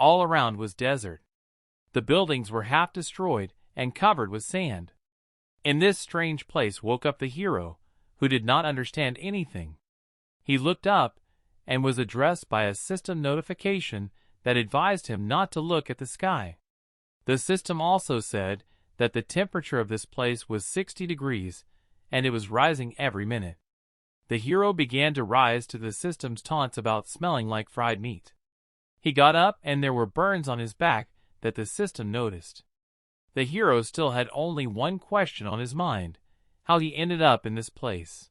All around was desert. The buildings were half destroyed and covered with sand. In this strange place woke up the hero, who did not understand anything. He looked up and was addressed by a system notification that advised him not to look at the sky. The system also said that the temperature of this place was 60 degrees, and it was rising every minute. The hero began to rise to the system's taunts about smelling like fried meat. He got up and there were burns on his back that the system noticed. The hero still had only one question on his mind: how he ended up in this place.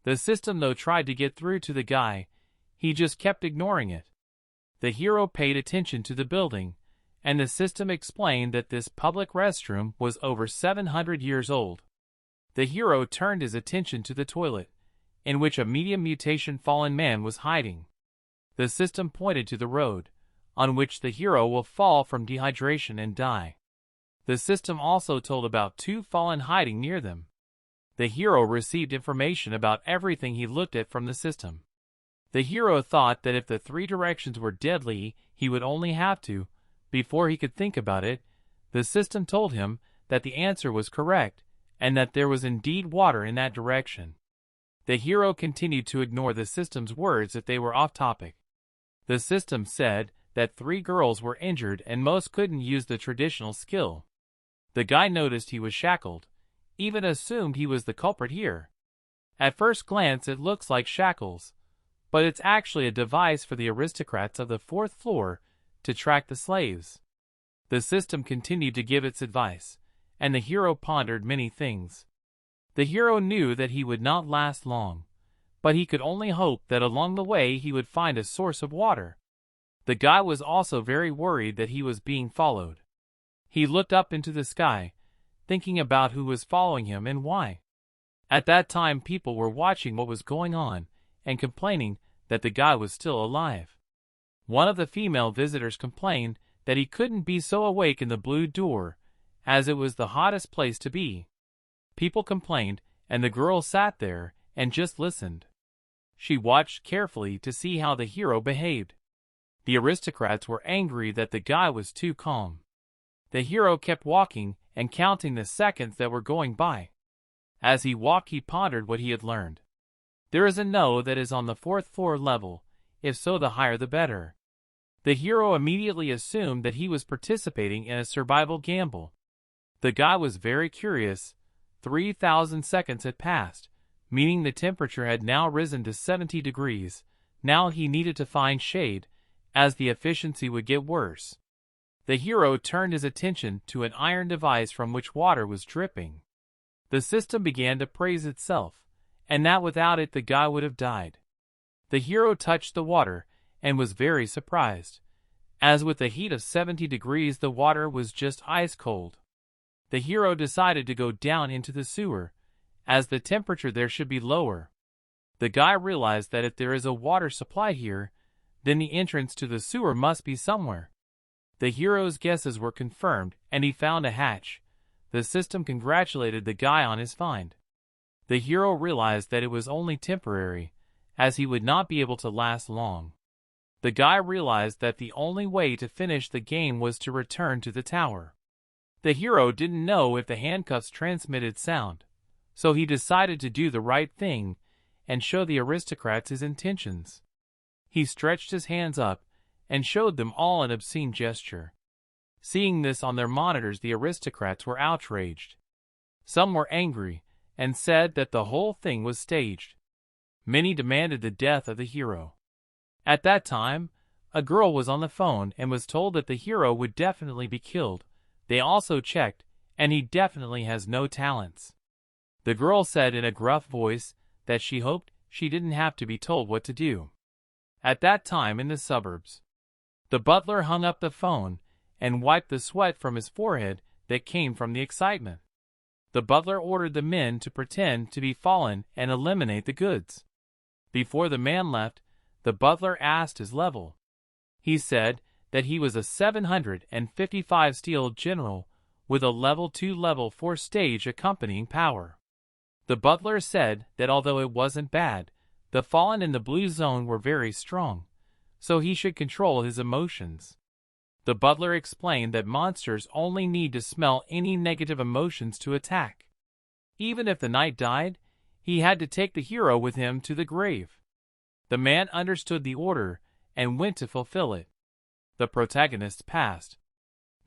The system, though, tried to get through to the guy. He just kept ignoring it. The hero paid attention to the building, and the system explained that this public restroom was over 700 years old. The hero turned his attention to the toilet, in which a medium mutation fallen man was hiding. The system pointed to the road, on which the hero will fall from dehydration and die. The system also told about two fallen hiding near them. The hero received information about everything he looked at from the system. The hero thought that if the three directions were deadly, he would only have to. Before he could think about it, the system told him that the answer was correct, and that there was indeed water in that direction. The hero continued to ignore the system's words that they were off topic. The system said that 3 girls were injured and most couldn't use the traditional skill. The guy noticed he was shackled, even assumed he was the culprit here. At first glance it looks like shackles, but it's actually a device for the aristocrats of the 4th floor to track the slaves. The system continued to give its advice, and the hero pondered many things. The hero knew that he would not last long, but he could only hope that along the way he would find a source of water. The guy was also very worried that he was being followed. He looked up into the sky, thinking about who was following him and why. At that time people were watching what was going on and complaining that the guy was still alive. One of the female visitors complained that he couldn't be so awake in the blue door, as it was the hottest place to be. People complained, and the girl sat there and just listened. She watched carefully to see how the hero behaved. The aristocrats were angry that the guy was too calm. The hero kept walking and counting the seconds that were going by. As he walked, he pondered what he had learned. There is a no that is on the 4th floor level, if so the higher the better. The hero immediately assumed that he was participating in a survival gamble. The guy was very curious. 3,000 seconds had passed, meaning the temperature had now risen to 70 degrees. Now he needed to find shade, as the efficiency would get worse. The hero turned his attention to an iron device from which water was dripping. The system began to praise itself, and that without it the guy would have died. The hero touched the water and was very surprised, as with the heat of 70 degrees the water was just ice cold. The hero decided to go down into the sewer, as the temperature there should be lower. The guy realized that if there is a water supply here, then the entrance to the sewer must be somewhere. The hero's guesses were confirmed, and he found a hatch. The system congratulated the guy on his find. The hero realized that it was only temporary, as he would not be able to last long. The guy realized that the only way to finish the game was to return to the tower. The hero didn't know if the handcuffs transmitted sound, so he decided to do the right thing and show the aristocrats his intentions. He stretched his hands up and showed them all an obscene gesture. Seeing this on their monitors, the aristocrats were outraged. Some were angry and said that the whole thing was staged. Many demanded the death of the hero. At that time, a girl was on the phone and was told that the hero would definitely be killed. They also checked, and he definitely has no talents. The girl said in a gruff voice that she hoped she didn't have to be told what to do. At that time in the suburbs, the butler hung up the phone and wiped the sweat from his forehead that came from the excitement. The butler ordered the men to pretend to be fallen and eliminate the goods. Before the man left, the butler asked his level. He said that he was a 755 steel general with a level 2 level 4 stage accompanying power. The butler said that although it wasn't bad, the fallen in the blue zone were very strong, so he should control his emotions. The butler explained that monsters only need to smell any negative emotions to attack. Even if the knight died, he had to take the hero with him to the grave. The man understood the order and went to fulfill it. The protagonists passed.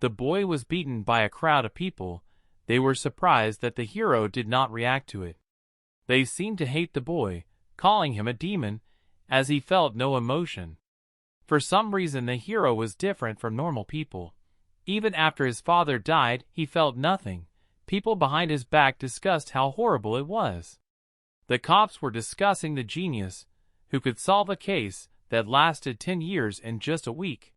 The boy was beaten by a crowd of people. They were surprised that the hero did not react to it. They seemed to hate the boy, calling him a demon, as he felt no emotion. For some reason the hero was different from normal people. Even after his father died, he felt nothing. People behind his back discussed how horrible it was. The cops were discussing the genius who could solve a case that lasted 10 years in just a week.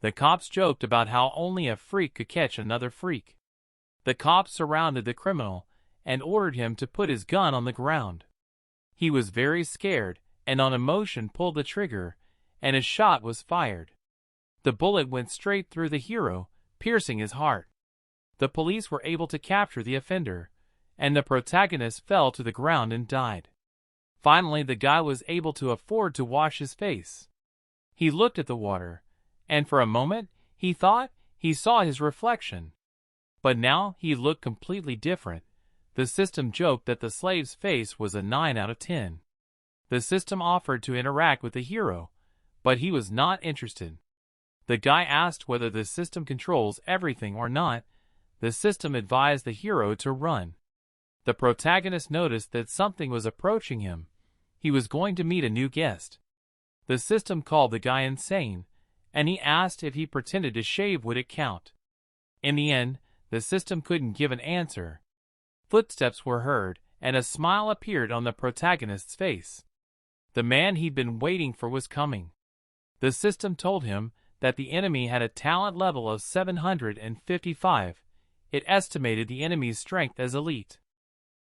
The cops joked about how only a freak could catch another freak. The cops surrounded the criminal and ordered him to put his gun on the ground. He was very scared and on emotion pulled the trigger, and a shot was fired. The bullet went straight through the hero, piercing his heart. The police were able to capture the offender, and the protagonist fell to the ground and died. Finally, the guy was able to afford to wash his face. He looked at the water, and for a moment, he thought he saw his reflection. But now he looked completely different. The system joked that the slave's face was a 9 out of 10. The system offered to interact with the hero, but he was not interested. The guy asked whether the system controls everything or not. The system advised the hero to run. The protagonist noticed that something was approaching him. He was going to meet a new guest. The system called the guy insane, and he asked if he pretended to shave would it count. In the end, the system couldn't give an answer. Footsteps were heard, and a smile appeared on the protagonist's face. The man he'd been waiting for was coming. The system told him that the enemy had a talent level of 755. It estimated the enemy's strength as elite.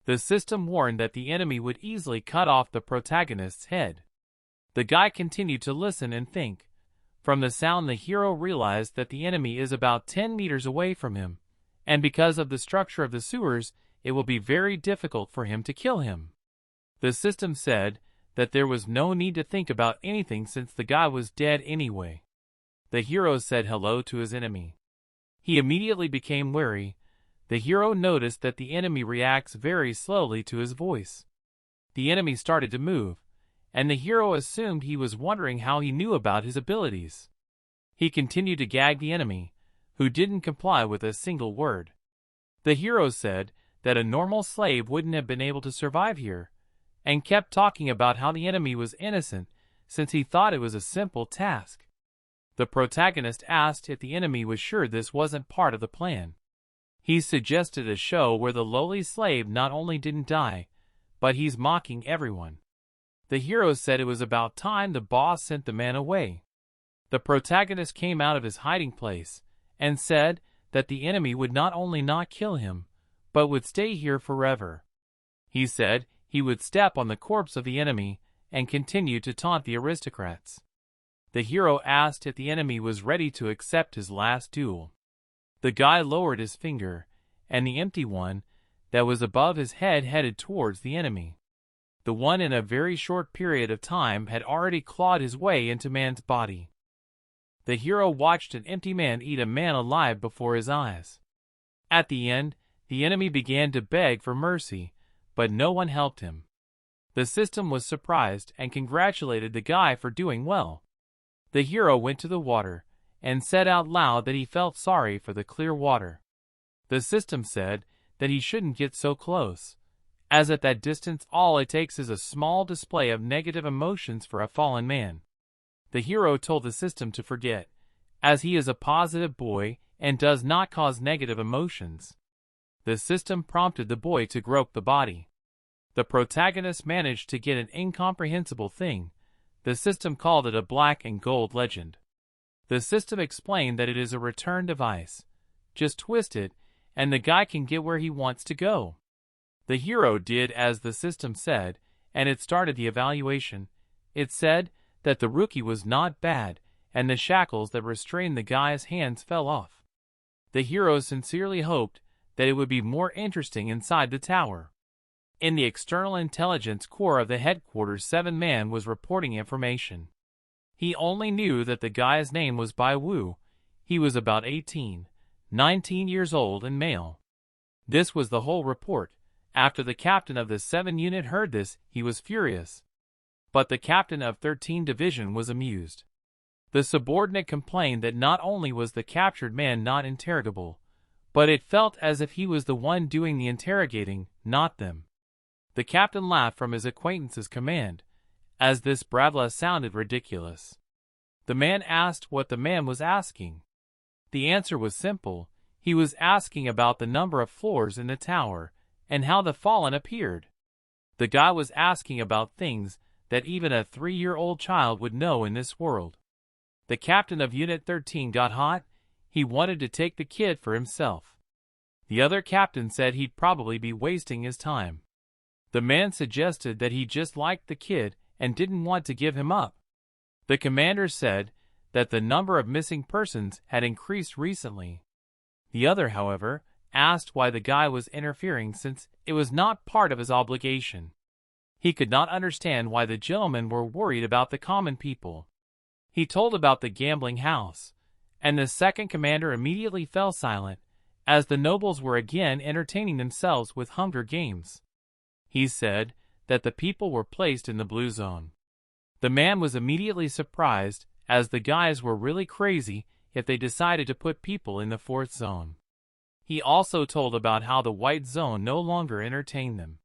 The system warned that the enemy would easily cut off the protagonist's head. The guy continued to listen and think. From the sound, the hero realized that the enemy is about 10 meters away from him, and because of the structure of the sewers, it will be very difficult for him to kill him. The system said that there was no need to think about anything since the guy was dead anyway. The hero said hello to his enemy. He immediately became wary. The hero noticed that the enemy reacts very slowly to his voice. The enemy started to move, and the hero assumed he was wondering how he knew about his abilities. He continued to gag the enemy, who didn't comply with a single word. The hero said that a normal slave wouldn't have been able to survive here, and kept talking about how the enemy was innocent since he thought it was a simple task. The protagonist asked if the enemy was sure this wasn't part of the plan. He suggested a show where the lowly slave not only didn't die, but he's mocking everyone. The hero said it was about time the boss sent the man away. The protagonist came out of his hiding place and said that the enemy would not only not kill him, but would stay here forever. He said he would step on the corpse of the enemy and continue to taunt the aristocrats. The hero asked if the enemy was ready to accept his last duel. The guy lowered his finger, and the empty one that was above his head headed towards the enemy. The one in a very short period of time had already clawed his way into man's body. The hero watched an empty man eat a man alive before his eyes. At the end, the enemy began to beg for mercy, but no one helped him. The system was surprised and congratulated the guy for doing well. The hero went to the water and said out loud that he felt sorry for the clear water. The system said that he shouldn't get so close, as at that distance all it takes is a small display of negative emotions for a fallen man. The hero told the system to forget, as he is a positive boy and does not cause negative emotions. The system prompted the boy to grope the body. The protagonist managed to get an incomprehensible thing. The system called it a black and gold legend. The system explained that it is a return device. Just twist it, and the guy can get where he wants to go. The hero did as the system said, and it started the evaluation. It said that the rookie was not bad, and the shackles that restrained the guy's hands fell off. The hero sincerely hoped that it would be more interesting inside the tower. In the external intelligence core of the headquarters, 7-man was reporting information. He only knew that the guy's name was Bai Wu. He was about 18, 19 years old and male. This was the whole report. After the captain of the 7 unit heard this, he was furious. But the captain of 13 division was amused. The subordinate complained that not only was the captured man not interrogable, but it felt as if he was the one doing the interrogating, not them. The captain laughed from his acquaintance's command, as this bravla sounded ridiculous. The man asked what the man was asking. The answer was simple. He was asking about the number of floors in the tower, and how the fallen appeared. The guy was asking about things that even a 3-year-old child would know in this world. The captain of Unit 13 got hot. He wanted to take the kid for himself. The other captain said he'd probably be wasting his time. The man suggested that he just liked the kid and didn't want to give him up. The commander said that the number of missing persons had increased recently. The other, however, asked why the guy was interfering since it was not part of his obligation. He could not understand why the gentlemen were worried about the common people. He told about the gambling house, and the second commander immediately fell silent, as the nobles were again entertaining themselves with Hunger Games. He said that the people were placed in the blue zone. The man was immediately surprised, as the guys were really crazy if they decided to put people in the 4th zone. He also told about how the white zone no longer entertained them.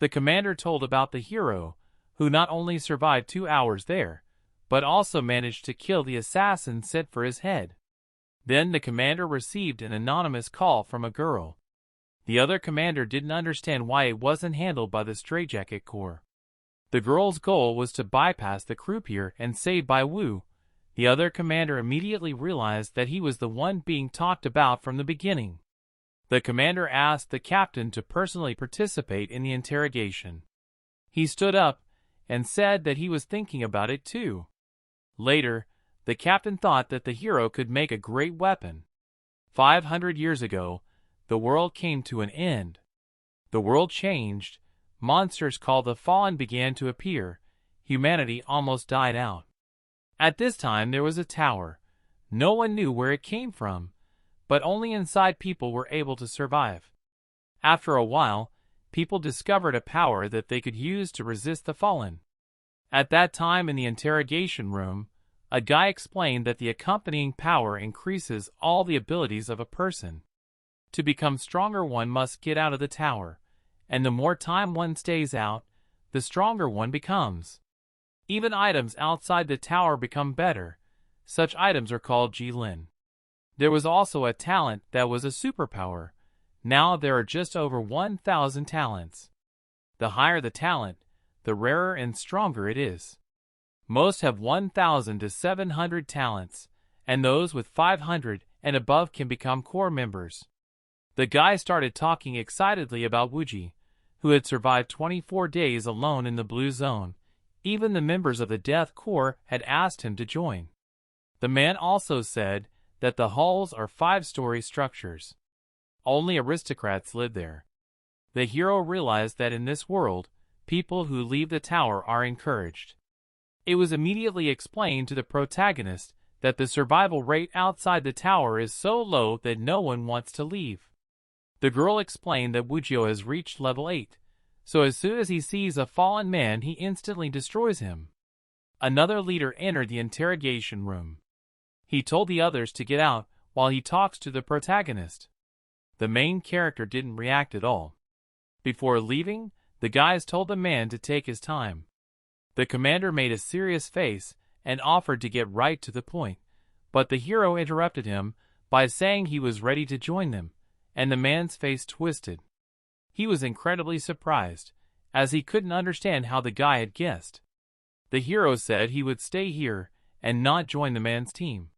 The commander told about the hero, who not only survived 2 hours there, but also managed to kill the assassin sent for his head. Then the commander received an anonymous call from a girl. The other commander didn't understand why it wasn't handled by the straitjacket corps. The girl's goal was to bypass the croupier and save Bai Wu. The other commander immediately realized that he was the one being talked about from the beginning. The commander asked the captain to personally participate in the interrogation. He stood up and said that he was thinking about it too. Later, the captain thought that the hero could make a great weapon. 500 years ago, the world came to an end. The world changed. Monsters called the Fallen began to appear. Humanity almost died out. At this time there was a tower. No one knew where it came from, but only inside people were able to survive. After a while, people discovered a power that they could use to resist the Fallen. At that time in the interrogation room, a guy explained that the accompanying power increases all the abilities of a person. To become stronger, one must get out of the tower, and the more time one stays out, the stronger one becomes. Even items outside the tower become better. Such items are called Jilin. There was also a talent that was a superpower. Now there are just over 1,000 talents. The higher the talent, the rarer and stronger it is. Most have 1,000 to 700 talents, and those with 500 and above can become corps members. The guy started talking excitedly about Wuji, who had survived 24 days alone in the blue zone. Even the members of the Death Corps had asked him to join. The man also said that the halls are 5-story structures. Only aristocrats live there. The hero realized that in this world, people who leave the tower are encouraged. It was immediately explained to the protagonist that the survival rate outside the tower is so low that no one wants to leave. The girl explained that Wujio has reached level 8, so as soon as he sees a fallen man he instantly destroys him. Another leader entered the interrogation room. He told the others to get out while he talks to the protagonist. The main character didn't react at all. Before leaving, the guys told the man to take his time. The commander made a serious face and offered to get right to the point, but the hero interrupted him by saying he was ready to join them, and the man's face twisted. He was incredibly surprised, as he couldn't understand how the guy had guessed. The hero said he would stay here and not join the man's team.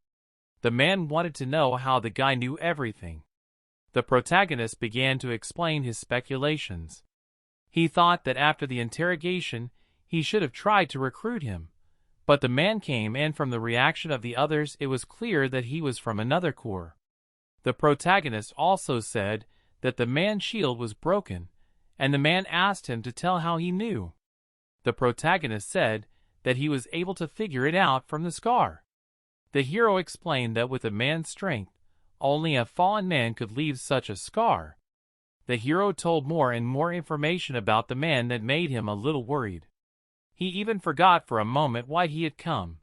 The man wanted to know how the guy knew everything. The protagonist began to explain his speculations. He thought that after the interrogation, he should have tried to recruit him. But the man came, and from the reaction of the others it was clear that he was from another corps. The protagonist also said that the man's shield was broken, and the man asked him to tell how he knew. The protagonist said that he was able to figure it out from the scar. The hero explained that with a man's strength, only a fallen man could leave such a scar. The hero told more and more information about the man that made him a little worried. He even forgot for a moment why he had come.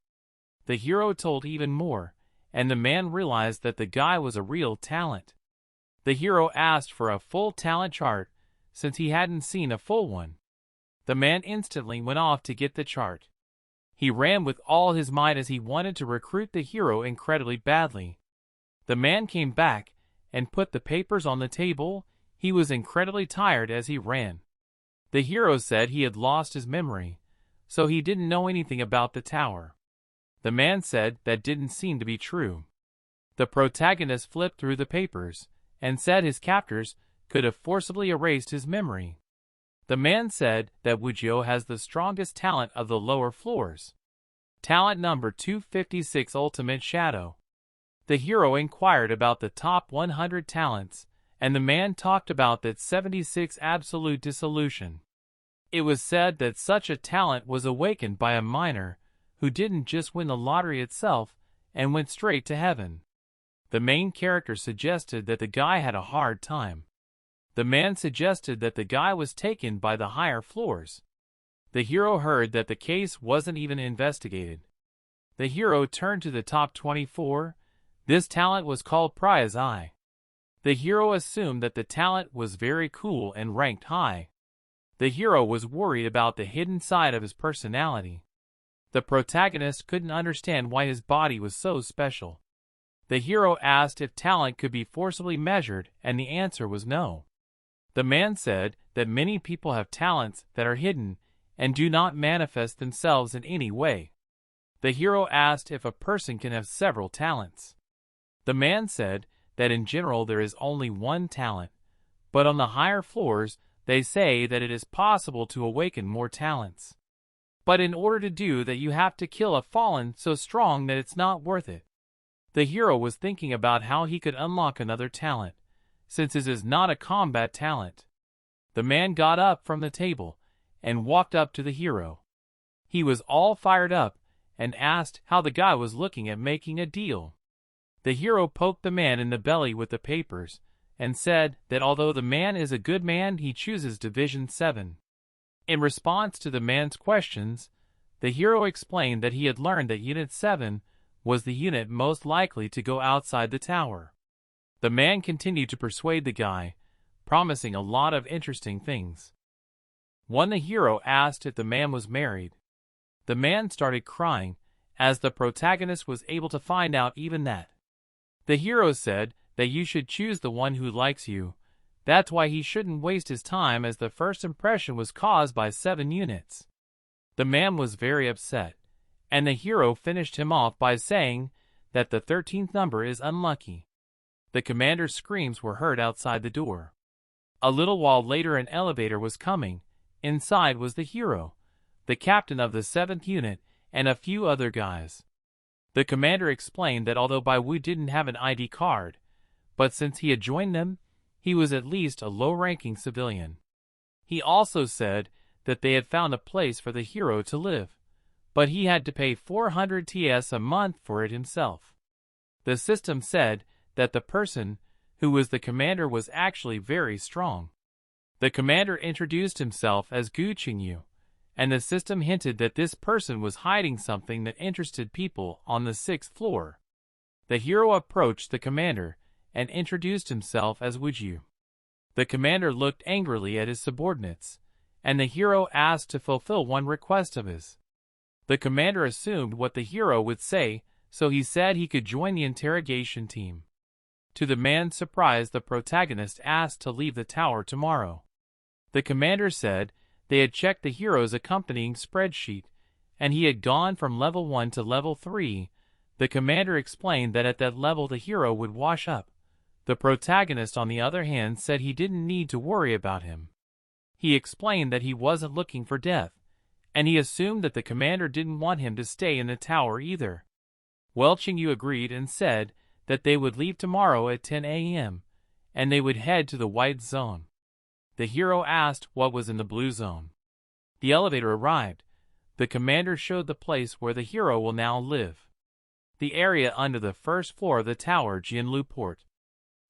The hero told even more, and the man realized that the guy was a real talent. The hero asked for a full talent chart, since he hadn't seen a full one. The man instantly went off to get the chart. He ran with all his might as he wanted to recruit the hero incredibly badly. The man came back and put the papers on the table. He was incredibly tired as he ran. The hero said he had lost his memory, so he didn't know anything about the tower. The man said that didn't seem to be true. The protagonist flipped through the papers and said his captors could have forcibly erased his memory. The man said that Wujio has the strongest talent of the lower floors. Talent number 256, Ultimate Shadow. The hero inquired about the top 100 talents, and the man talked about that 76 Absolute Dissolution. It was said that such a talent was awakened by a miner who didn't just win the lottery itself and went straight to heaven. The main character suggested that the guy had a hard time. The man suggested that the guy was taken by the higher floors. The hero heard that the case wasn't even investigated. The hero turned to the top 24. This talent was called Prize Eye. The hero assumed that the talent was very cool and ranked high. The hero was worried about the hidden side of his personality. The protagonist couldn't understand why his body was so special. The hero asked if talent could be forcibly measured, and the answer was no. The man said that many people have talents that are hidden and do not manifest themselves in any way. The hero asked if a person can have several talents. The man said that in general there is only one talent, but on the higher floors they say that it is possible to awaken more talents. But in order to do that you have to kill a fallen so strong that it's not worth it. The hero was thinking about how he could unlock another talent, since his is not a combat talent. The man got up from the table and walked up to the hero. He was all fired up and asked how the guy was looking at making a deal. The hero poked the man in the belly with the papers and said that although the man is a good man, he chooses Division 7. In response to the man's questions, the hero explained that he had learned that Unit 7 was the unit most likely to go outside the tower. The man continued to persuade the guy, promising a lot of interesting things. When the hero asked if the man was married, the man started crying, as the protagonist was able to find out even that. The hero said that you should choose the one who likes you. That's why he shouldn't waste his time, as the first impression was caused by 7 units. The man was very upset, and the hero finished him off by saying that the 13th number is unlucky. The commander's screams were heard outside the door. A little while later an elevator was coming. Inside was the hero, the captain of the 7th unit, and a few other guys. The commander explained that although Bai Wu didn't have an ID card, but since he had joined them, he was at least a low-ranking civilian. He also said that they had found a place for the hero to live, but he had to pay 400 TS a month for it himself. The system said that the person who was the commander was actually very strong. The commander introduced himself as Gu Qingyu, and the system hinted that this person was hiding something that interested people on the 6th floor. The hero approached the commander and introduced himself as Wujio. The commander looked angrily at his subordinates, and the hero asked to fulfill one request of his. The commander assumed what the hero would say, so he said he could join the interrogation team. To the man's surprise, the protagonist asked to leave the tower tomorrow. The commander said they had checked the hero's accompanying spreadsheet, and he had gone from level 1 to level 3. The commander explained that at that level the hero would wash up. The protagonist, on the other hand, said he didn't need to worry about him. He explained that he wasn't looking for death, and he assumed that the commander didn't want him to stay in the tower either. Qingyu agreed and said that they would leave tomorrow at 10 a.m., and they would head to the white zone. The hero asked what was in the blue zone. The elevator arrived. The commander showed the place where the hero will now live. the area under the first floor of the tower Jinlu Port.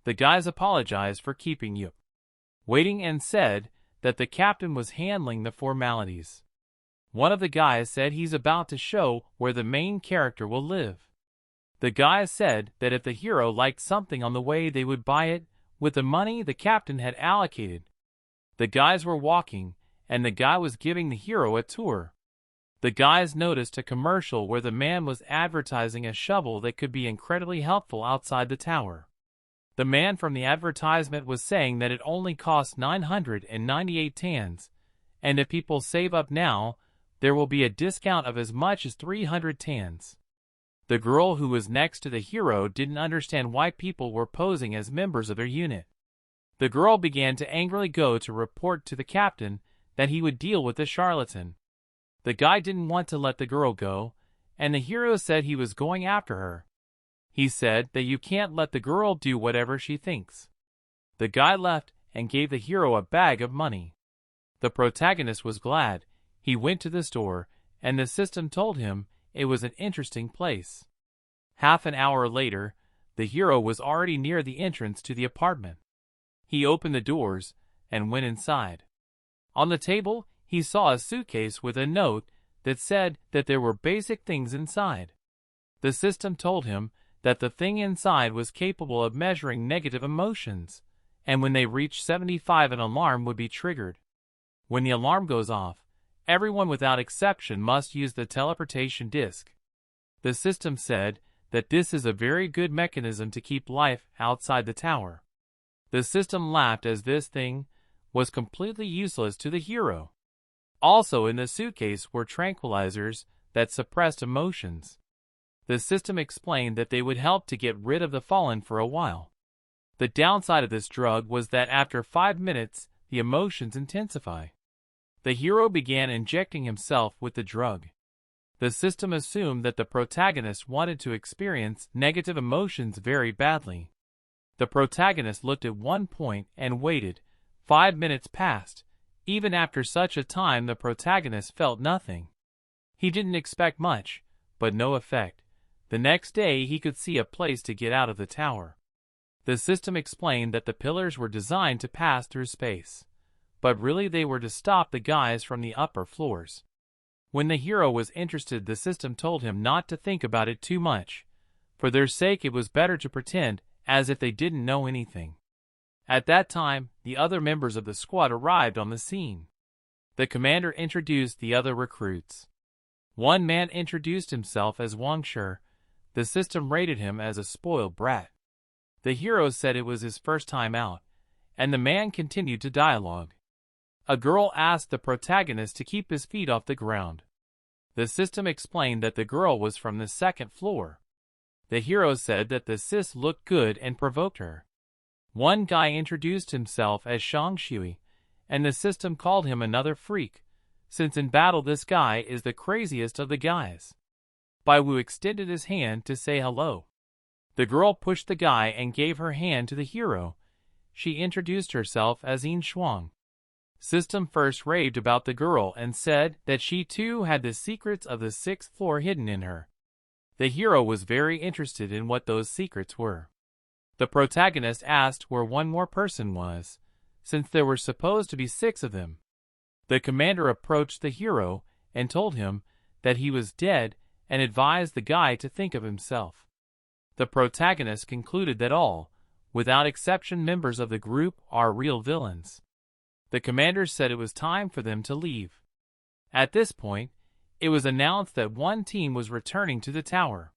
The guys apologized for keeping you waiting and said that the captain was handling the formalities. One of the guys said he's about to show where the main character will live. The guys said that if the hero liked something on the way they would buy it with the money the captain had allocated. The guys were walking, and the guy was giving the hero a tour. The guys noticed a commercial where the man was advertising a shovel that could be incredibly helpful outside the tower. The man from the advertisement was saying that it only costs 998 tans, and if people save up now, there will be a discount of as much as 300 tans. The girl who was next to the hero didn't understand why people were posing as members of their unit. The girl began to angrily go to report to the captain that he would deal with the charlatan. The guy didn't want to let the girl go, and the hero said he was going after her. He said that you can't let the girl do whatever she thinks. The guy left and gave the hero a bag of money. The protagonist was glad. He went to the store, and the system told him it was an interesting place. Half an hour later, the hero was already near the entrance to the apartment. He opened the doors and went inside. On the table, he saw a suitcase with a note that said that there were basic things inside. The system told him that the thing inside was capable of measuring negative emotions, and when they reached 75 an alarm would be triggered. When the alarm goes off, everyone without exception must use the teleportation disc. The system said that this is a very good mechanism to keep life outside the tower. The system laughed as this thing was completely useless to the hero. Also in the suitcase were tranquilizers that suppressed emotions. The system explained that they would help to get rid of the fallen for a while. The downside of this drug was that after 5 minutes, the emotions intensify. The hero began injecting himself with the drug. The system assumed that the protagonist wanted to experience negative emotions very badly. The protagonist looked at one point and waited. 5 minutes passed. Even after such a time, the protagonist felt nothing. He didn't expect much, but no effect. The next day, he could see a place to get out of the tower. The system explained that the pillars were designed to pass through space, but really they were to stop the guys from the upper floors. When the hero was interested, the system told him not to think about it too much. For their sake, it was better to pretend as if they didn't know anything. At that time, the other members of the squad arrived on the scene. The commander introduced the other recruits. One man introduced himself as Wang Shi. The system rated him as a spoiled brat. The hero said it was his first time out, and the man continued to dialogue. A girl asked the protagonist to keep his feet off the ground. The system explained that the girl was from the second floor. The hero said that the sis looked good and provoked her. One guy introduced himself as Shang Shui, and the system called him another freak, since in battle this guy is the craziest of the guys. Bai Wu extended his hand to say hello. The girl pushed the guy and gave her hand to the hero. She introduced herself as Yin Shuang. System first raved about the girl and said that she too had the secrets of the 6th floor hidden in her. The hero was very interested in what those secrets were. The protagonist asked where one more person was, since there were supposed to be 6 of them. The commander approached the hero and told him that he was dead and advised the guy to think of himself. The protagonist concluded that all, without exception, members of the group are real villains. The commander said it was time for them to leave. At this point, it was announced that one team was returning to the tower.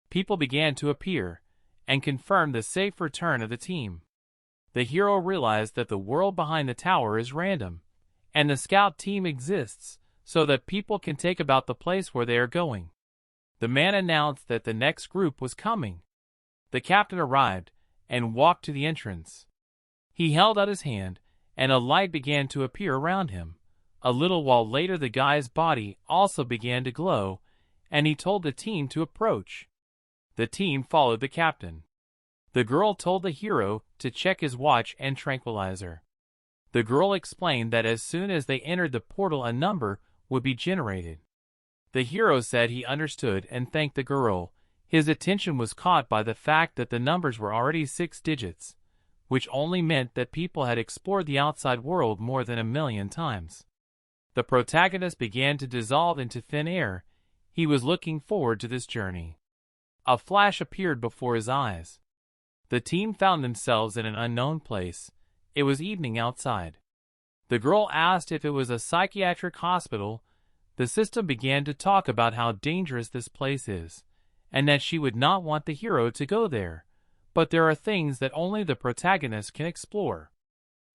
People began to appear and confirmed the safe return of the team. The hero realized that the world behind the tower is random, and the scout team exists so that people can take about the place where they are going. The man announced that the next group was coming. The captain arrived and walked to the entrance. He held out his hand, and a light began to appear around him. A little while later, the guy's body also began to glow, and he told the team to approach. The team followed the captain. The girl told the hero to check his watch and tranquilizer. The girl explained that as soon as they entered the portal, a number would be generated. The hero said he understood and thanked the girl. His attention was caught by the fact that the numbers were already 6 digits, which only meant that people had explored the outside world more than 1,000,000 times. The protagonist began to dissolve into thin air. He was looking forward to this journey. A flash appeared before his eyes. The team found themselves in an unknown place. It was evening outside. The girl asked if it was a psychiatric hospital. The system began to talk about how dangerous this place is, and that she would not want the hero to go there. But there are things that only the protagonist can explore.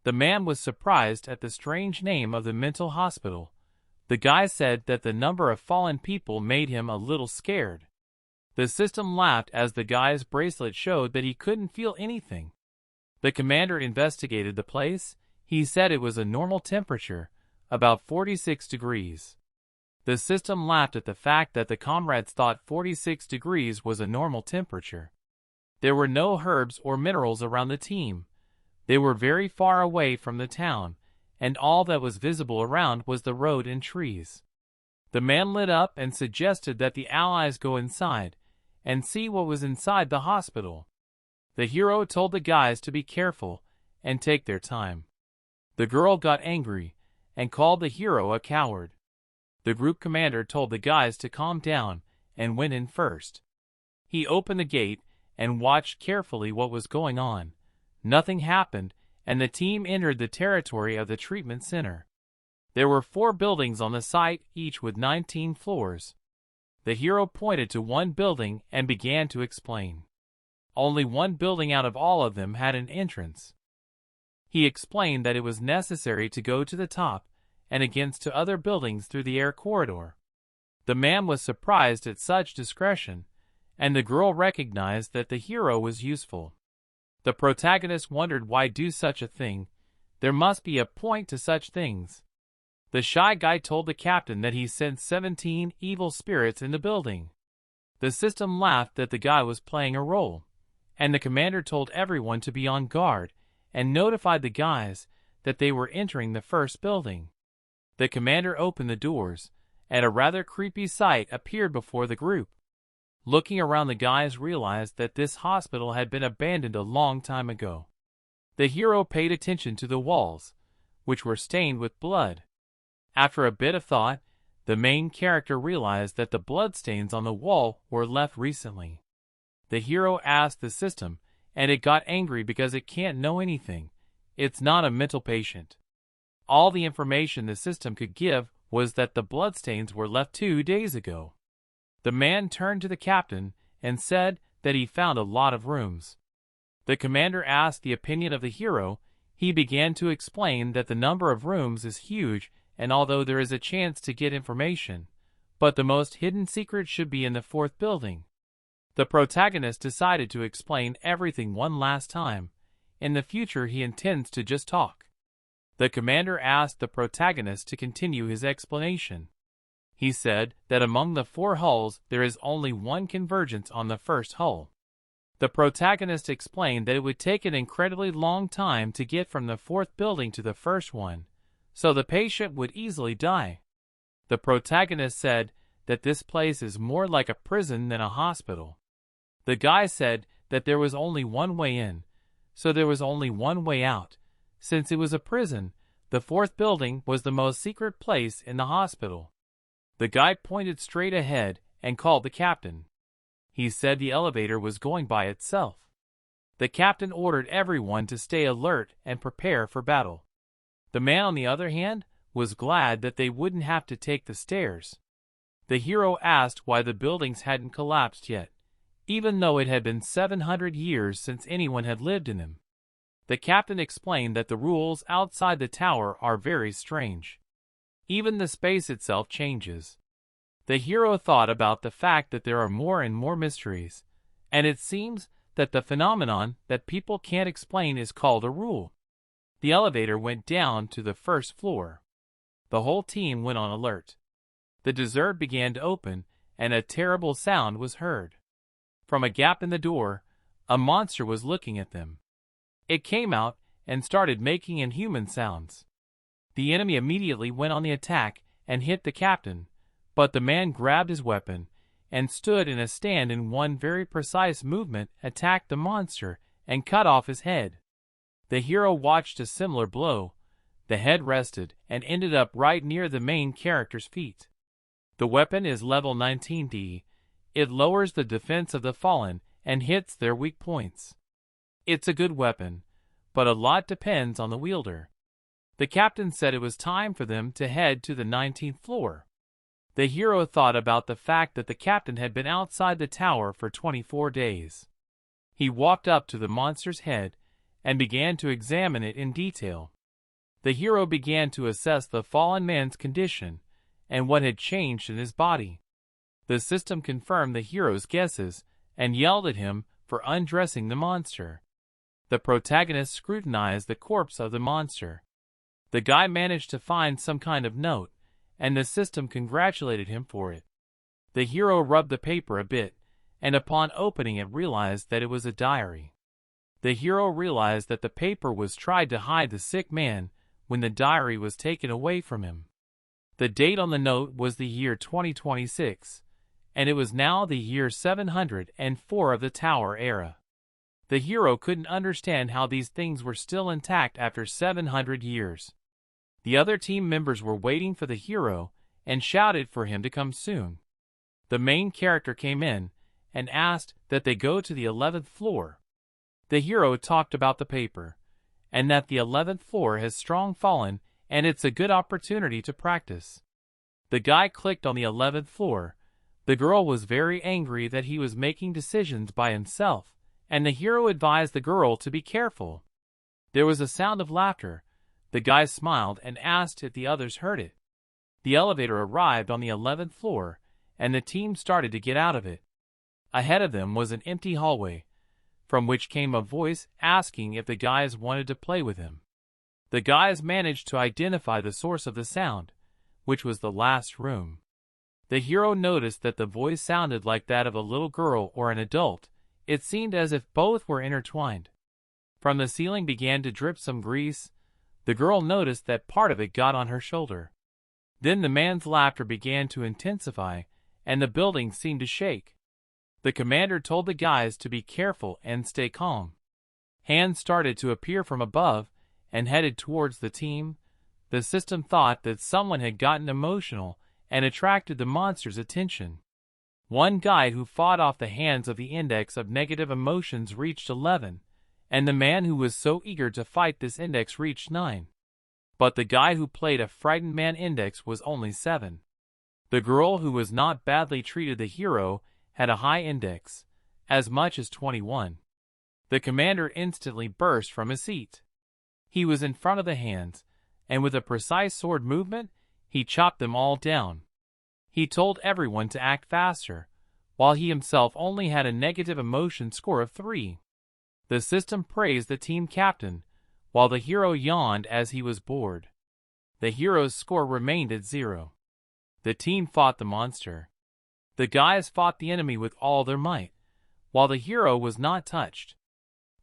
The man was surprised at the strange name of the mental hospital. The guy said that the number of fallen people made him a little scared. The system laughed as the guy's bracelet showed that he couldn't feel anything. The commander investigated the place. He said it was a normal temperature, about 46 degrees. The system laughed at the fact that the comrades thought 46 degrees was a normal temperature. There were no herbs or minerals around the team. They were very far away from the town, and all that was visible around was the road and trees. The man lit up and suggested that the allies go inside and see what was inside the hospital. The hero told the guys to be careful and take their time. The girl got angry and called the hero a coward. The group commander told the guys to calm down and went in first. He opened the gate and watched carefully what was going on. Nothing happened, and the team entered the territory of the treatment center. There were 4 buildings on the site, each with 19 floors. The hero pointed to one building and began to explain. Only one building out of all of them had an entrance. He explained that it was necessary to go to the top and against to other buildings through the air corridor. The man was surprised at such discretion, and the girl recognized that the hero was useful. The protagonist wondered why do such a thing. There must be a point to such things. The shy guy told the captain that he sensed 17 evil spirits in the building. The system laughed that the guy was playing a role, and the commander told everyone to be on guard and notified the guys that they were entering the first building. The commander opened the doors, and a rather creepy sight appeared before the group. Looking around, the guys realized that this hospital had been abandoned a long time ago. The hero paid attention to the walls, which were stained with blood. After a bit of thought, the main character realized that the bloodstains on the wall were left recently. The hero asked the system, and it got angry because it can't know anything. It's not a mental patient. All the information the system could give was that the bloodstains were left 2 days ago. The man turned to the captain and said that he found a lot of rooms. The commander asked the opinion of the hero. He began to explain that the number of rooms is huge, and although there is a chance to get information, but the most hidden secret should be in the 4th building. The protagonist decided to explain everything one last time. In the future he intends to just talk. The commander asked the protagonist to continue his explanation. He said that among the 4 hulls there is only one convergence on the first hull. The protagonist explained that it would take an incredibly long time to get from the 4th building to the first one, so the patient would easily die. The protagonist said that this place is more like a prison than a hospital. The guy said that there was only one way in, so there was only one way out. Since it was a prison, the 4th building was the most secret place in the hospital. The guy pointed straight ahead and called the captain. He said the elevator was going by itself. The captain ordered everyone to stay alert and prepare for battle. The man, on the other hand, was glad that they wouldn't have to take the stairs. The hero asked why the buildings hadn't collapsed yet, even though it had been 700 years since anyone had lived in them. The captain explained that the rules outside the tower are very strange. Even the space itself changes. The hero thought about the fact that there are more and more mysteries, and it seems that the phenomenon that people can't explain is called a rule. The elevator went down to the 1st floor. The whole team went on alert. The dessert began to open, and a terrible sound was heard. From a gap in the door, a monster was looking at them. It came out and started making inhuman sounds. The enemy immediately went on the attack and hit the captain, but the man grabbed his weapon and stood in a stand. In one very precise movement, attacked the monster and cut off his head. The hero watched a similar blow. The head rested and ended up right near the main character's feet. The weapon is level 19D. It lowers the defense of the fallen and hits their weak points. It's a good weapon, but a lot depends on the wielder. The captain said it was time for them to head to the 19th floor. The hero thought about the fact that the captain had been outside the tower for 24 days. He walked up to the monster's head and began to examine it in detail. The hero began to assess the fallen man's condition and what had changed in his body. The system confirmed the hero's guesses and yelled at him for undressing the monster. The protagonist scrutinized the corpse of the monster. The guy managed to find some kind of note, and the system congratulated him for it. The hero rubbed the paper a bit, and upon opening it realized that it was a diary. The hero realized that the paper was tried to hide the sick man when the diary was taken away from him. The date on the note was the year 2026, and it was now the year 704 of the Tower era. The hero couldn't understand how these things were still intact after 700 years. The other team members were waiting for the hero and shouted for him to come soon. The main character came in and asked that they go to the 11th floor. The hero talked about the paper, and that the 11th floor has strong fallen and it's a good opportunity to practice. The guy clicked on the 11th floor. The girl was very angry that he was making decisions by himself, and the hero advised the girl to be careful. There was a sound of laughter. The guy smiled and asked if the others heard it. The elevator arrived on the 11th floor, and the team started to get out of it. Ahead of them was an empty hallway, from which came a voice asking if the guys wanted to play with him. The guys managed to identify the source of the sound, which was the last room. The hero noticed that the voice sounded like that of a little girl or an adult. It seemed as if both were intertwined. From the ceiling began to drip some grease. The girl noticed that part of it got on her shoulder. Then the man's laughter began to intensify, and the building seemed to shake. The commander told the guys to be careful and stay calm. Hands started to appear from above and headed towards the team. The system thought that someone had gotten emotional and attracted the monster's attention. One guy who fought off the hands of the index of negative emotions reached 11, and the man who was so eager to fight this index reached 9. But the guy who played a frightened man index was only 7. The girl who was not badly treated the hero had a high index, as much as 21. The commander instantly burst from his seat. He was in front of the hands, and with a precise sword movement, he chopped them all down. He told everyone to act faster, while he himself only had a negative emotion score of 3. The system praised the team captain, while the hero yawned as he was bored. The hero's score remained at 0. The team fought the monster. The guys fought the enemy with all their might, while the hero was not touched.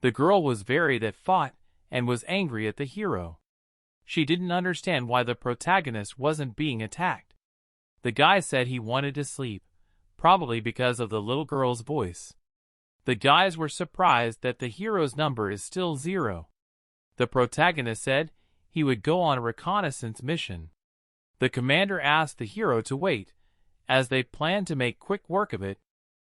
The girl was very that fought and was angry at the hero. She didn't understand why the protagonist wasn't being attacked. The guy said he wanted to sleep, probably because of the little girl's voice. The guys were surprised that the hero's number is still 0. The protagonist said he would go on a reconnaissance mission. The commander asked the hero to wait, as they planned to make quick work of it.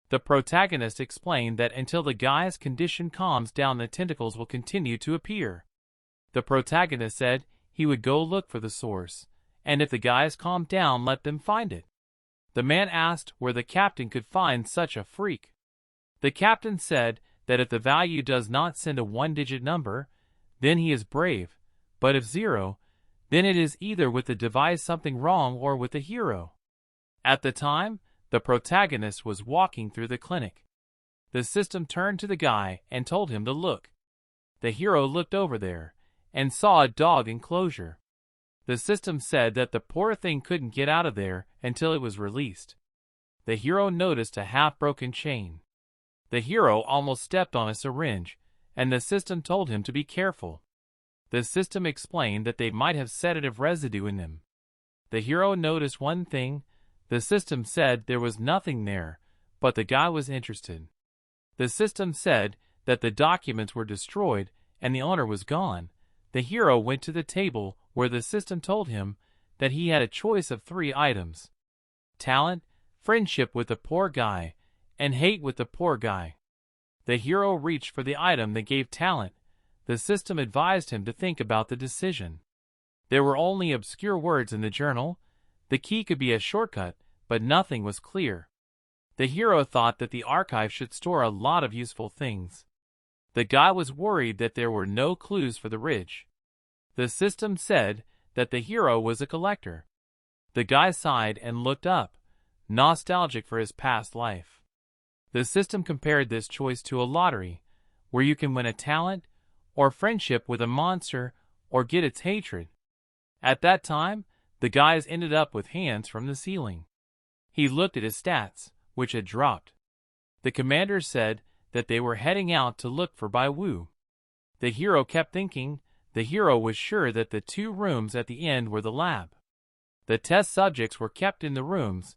The protagonist explained that until the guy's condition calms down, the tentacles will continue to appear. The protagonist said he would go look for the source, and if the guys calmed down, let them find it. The man asked where the captain could find such a freak. The captain said that if the value does not send a 1-digit number, then he is brave, but if 0, then it is either with the device something wrong or with the hero. At the time, the protagonist was walking through the clinic. The system turned to the guy and told him to look. The hero looked over there and saw a dog enclosure. The system said that the poor thing couldn't get out of there until it was released. The hero noticed a half-broken chain. The hero almost stepped on a syringe, and the system told him to be careful. The system explained that they might have sedative residue in them. The hero noticed one thing. The system said there was nothing there, but the guy was interested. The system said that the documents were destroyed and the owner was gone. The hero went to the table where the system told him that he had a choice of 3 items: talent, friendship with the poor guy, and hate with the poor guy. The hero reached for the item that gave talent. The system advised him to think about the decision. There were only obscure words in the journal. The key could be a shortcut, but nothing was clear. The hero thought that the archive should store a lot of useful things. The guy was worried that there were no clues for the ridge. The system said that the hero was a collector. The guy sighed and looked up, nostalgic for his past life. The system compared this choice to a lottery, where you can win a talent, or friendship with a monster, or get its hatred. At that time, the guys ended up with hands from the ceiling. He looked at his stats, which had dropped. The commander said that they were heading out to look for Bai Wu. The hero kept thinking. The hero was sure that the 2 rooms at the end were the lab. The test subjects were kept in the rooms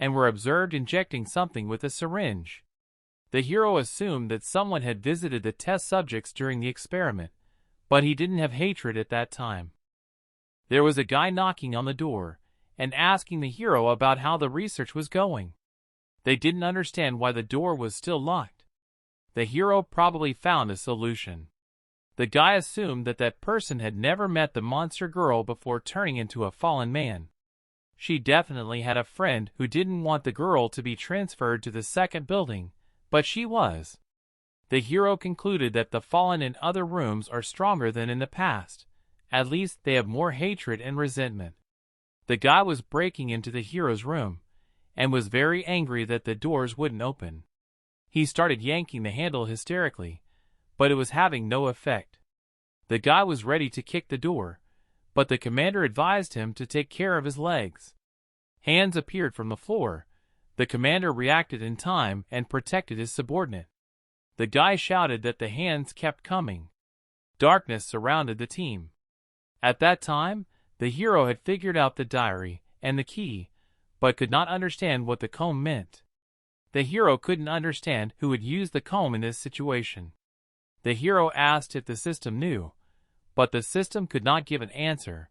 and were observed injecting something with a syringe. The hero assumed that someone had visited the test subjects during the experiment, but he didn't have hatred at that time. There was a guy knocking on the door and asking the hero about how the research was going. They didn't understand why the door was still locked. The hero probably found a solution. The guy assumed that that person had never met the monster girl before turning into a fallen man. She definitely had a friend who didn't want the girl to be transferred to the second building, but she was. The hero concluded that the fallen in other rooms are stronger than in the past. At least they have more hatred and resentment. The guy was breaking into the hero's room and was very angry that the doors wouldn't open. He started yanking the handle hysterically, but it was having no effect. The guy was ready to kick the door, but the commander advised him to take care of his legs. Hands appeared from the floor. The commander reacted in time and protected his subordinate. The guy shouted that the hands kept coming. Darkness surrounded the team. At that time, the hero had figured out the diary and the key, but could not understand what the comb meant. The hero couldn't understand who would use the comb in this situation. The hero asked if the system knew, but the system could not give an answer.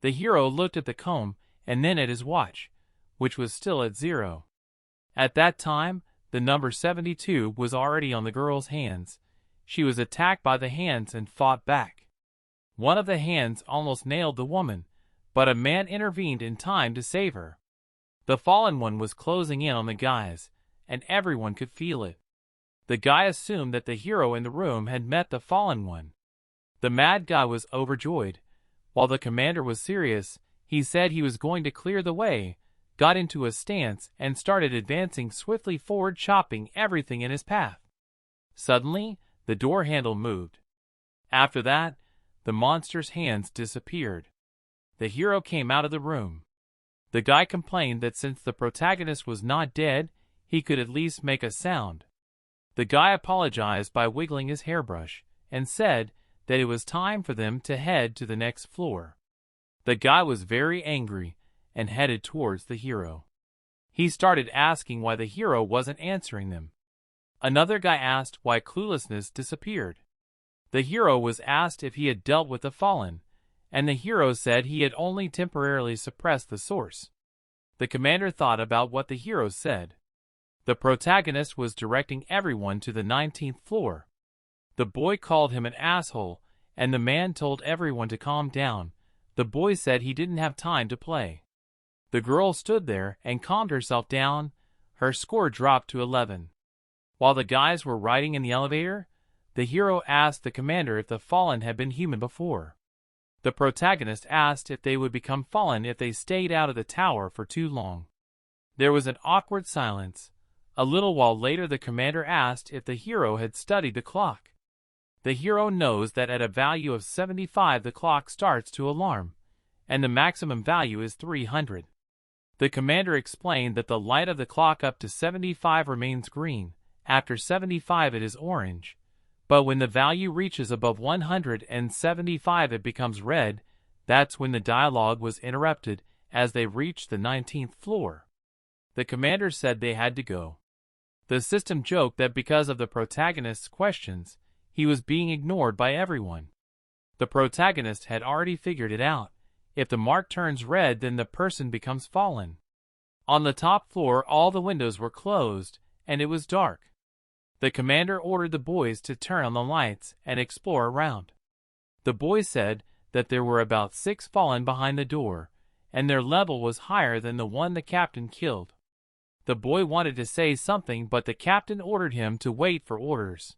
The hero looked at the comb and then at his watch, which was still at 0. At that time, the number 72 was already on the girl's hands. She was attacked by the hands and fought back. One of the hands almost nailed the woman, but a man intervened in time to save her. The fallen one was closing in on the guys, and everyone could feel it. The guy assumed that the hero in the room had met the fallen one. The mad guy was overjoyed. While the commander was serious, he said he was going to clear the way, got into a stance, and started advancing swiftly forward, chopping everything in his path. Suddenly, the door handle moved. After that, the monster's hands disappeared. The hero came out of the room. The guy complained that since the protagonist was not dead, he could at least make a sound. The guy apologized by wiggling his hairbrush and said that it was time for them to head to the next floor. The guy was very angry and headed towards the hero. He started asking why the hero wasn't answering them. Another guy asked why cluelessness disappeared. The hero was asked if he had dealt with the fallen, and the hero said he had only temporarily suppressed the source. The commander thought about what the hero said. The protagonist was directing everyone to the 19th floor. The boy called him an asshole, and the man told everyone to calm down. The boy said he didn't have time to play. The girl stood there and calmed herself down. Her score dropped to 11. While the guys were riding in the elevator, the hero asked the commander if the fallen had been human before. The protagonist asked if they would become fallen if they stayed out of the tower for too long. There was an awkward silence. A little while later, the commander asked if the hero had studied the clock. The hero knows that at a value of 75 the clock starts to alarm, and the maximum value is 300. The commander explained that the light of the clock up to 75 remains green, after 75 it is orange, but when the value reaches above 175 it becomes red. That's when the dialogue was interrupted as they reached the 19th floor. The commander said they had to go. The system joked that because of the protagonist's questions, he was being ignored by everyone. The protagonist had already figured it out. If the mark turns red, then the person becomes fallen. On the top floor, all the windows were closed, and it was dark. The commander ordered the boys to turn on the lights and explore around. The boys said that there were about 6 fallen behind the door, and their level was higher than the one the captain killed. The boy wanted to say something, but the captain ordered him to wait for orders.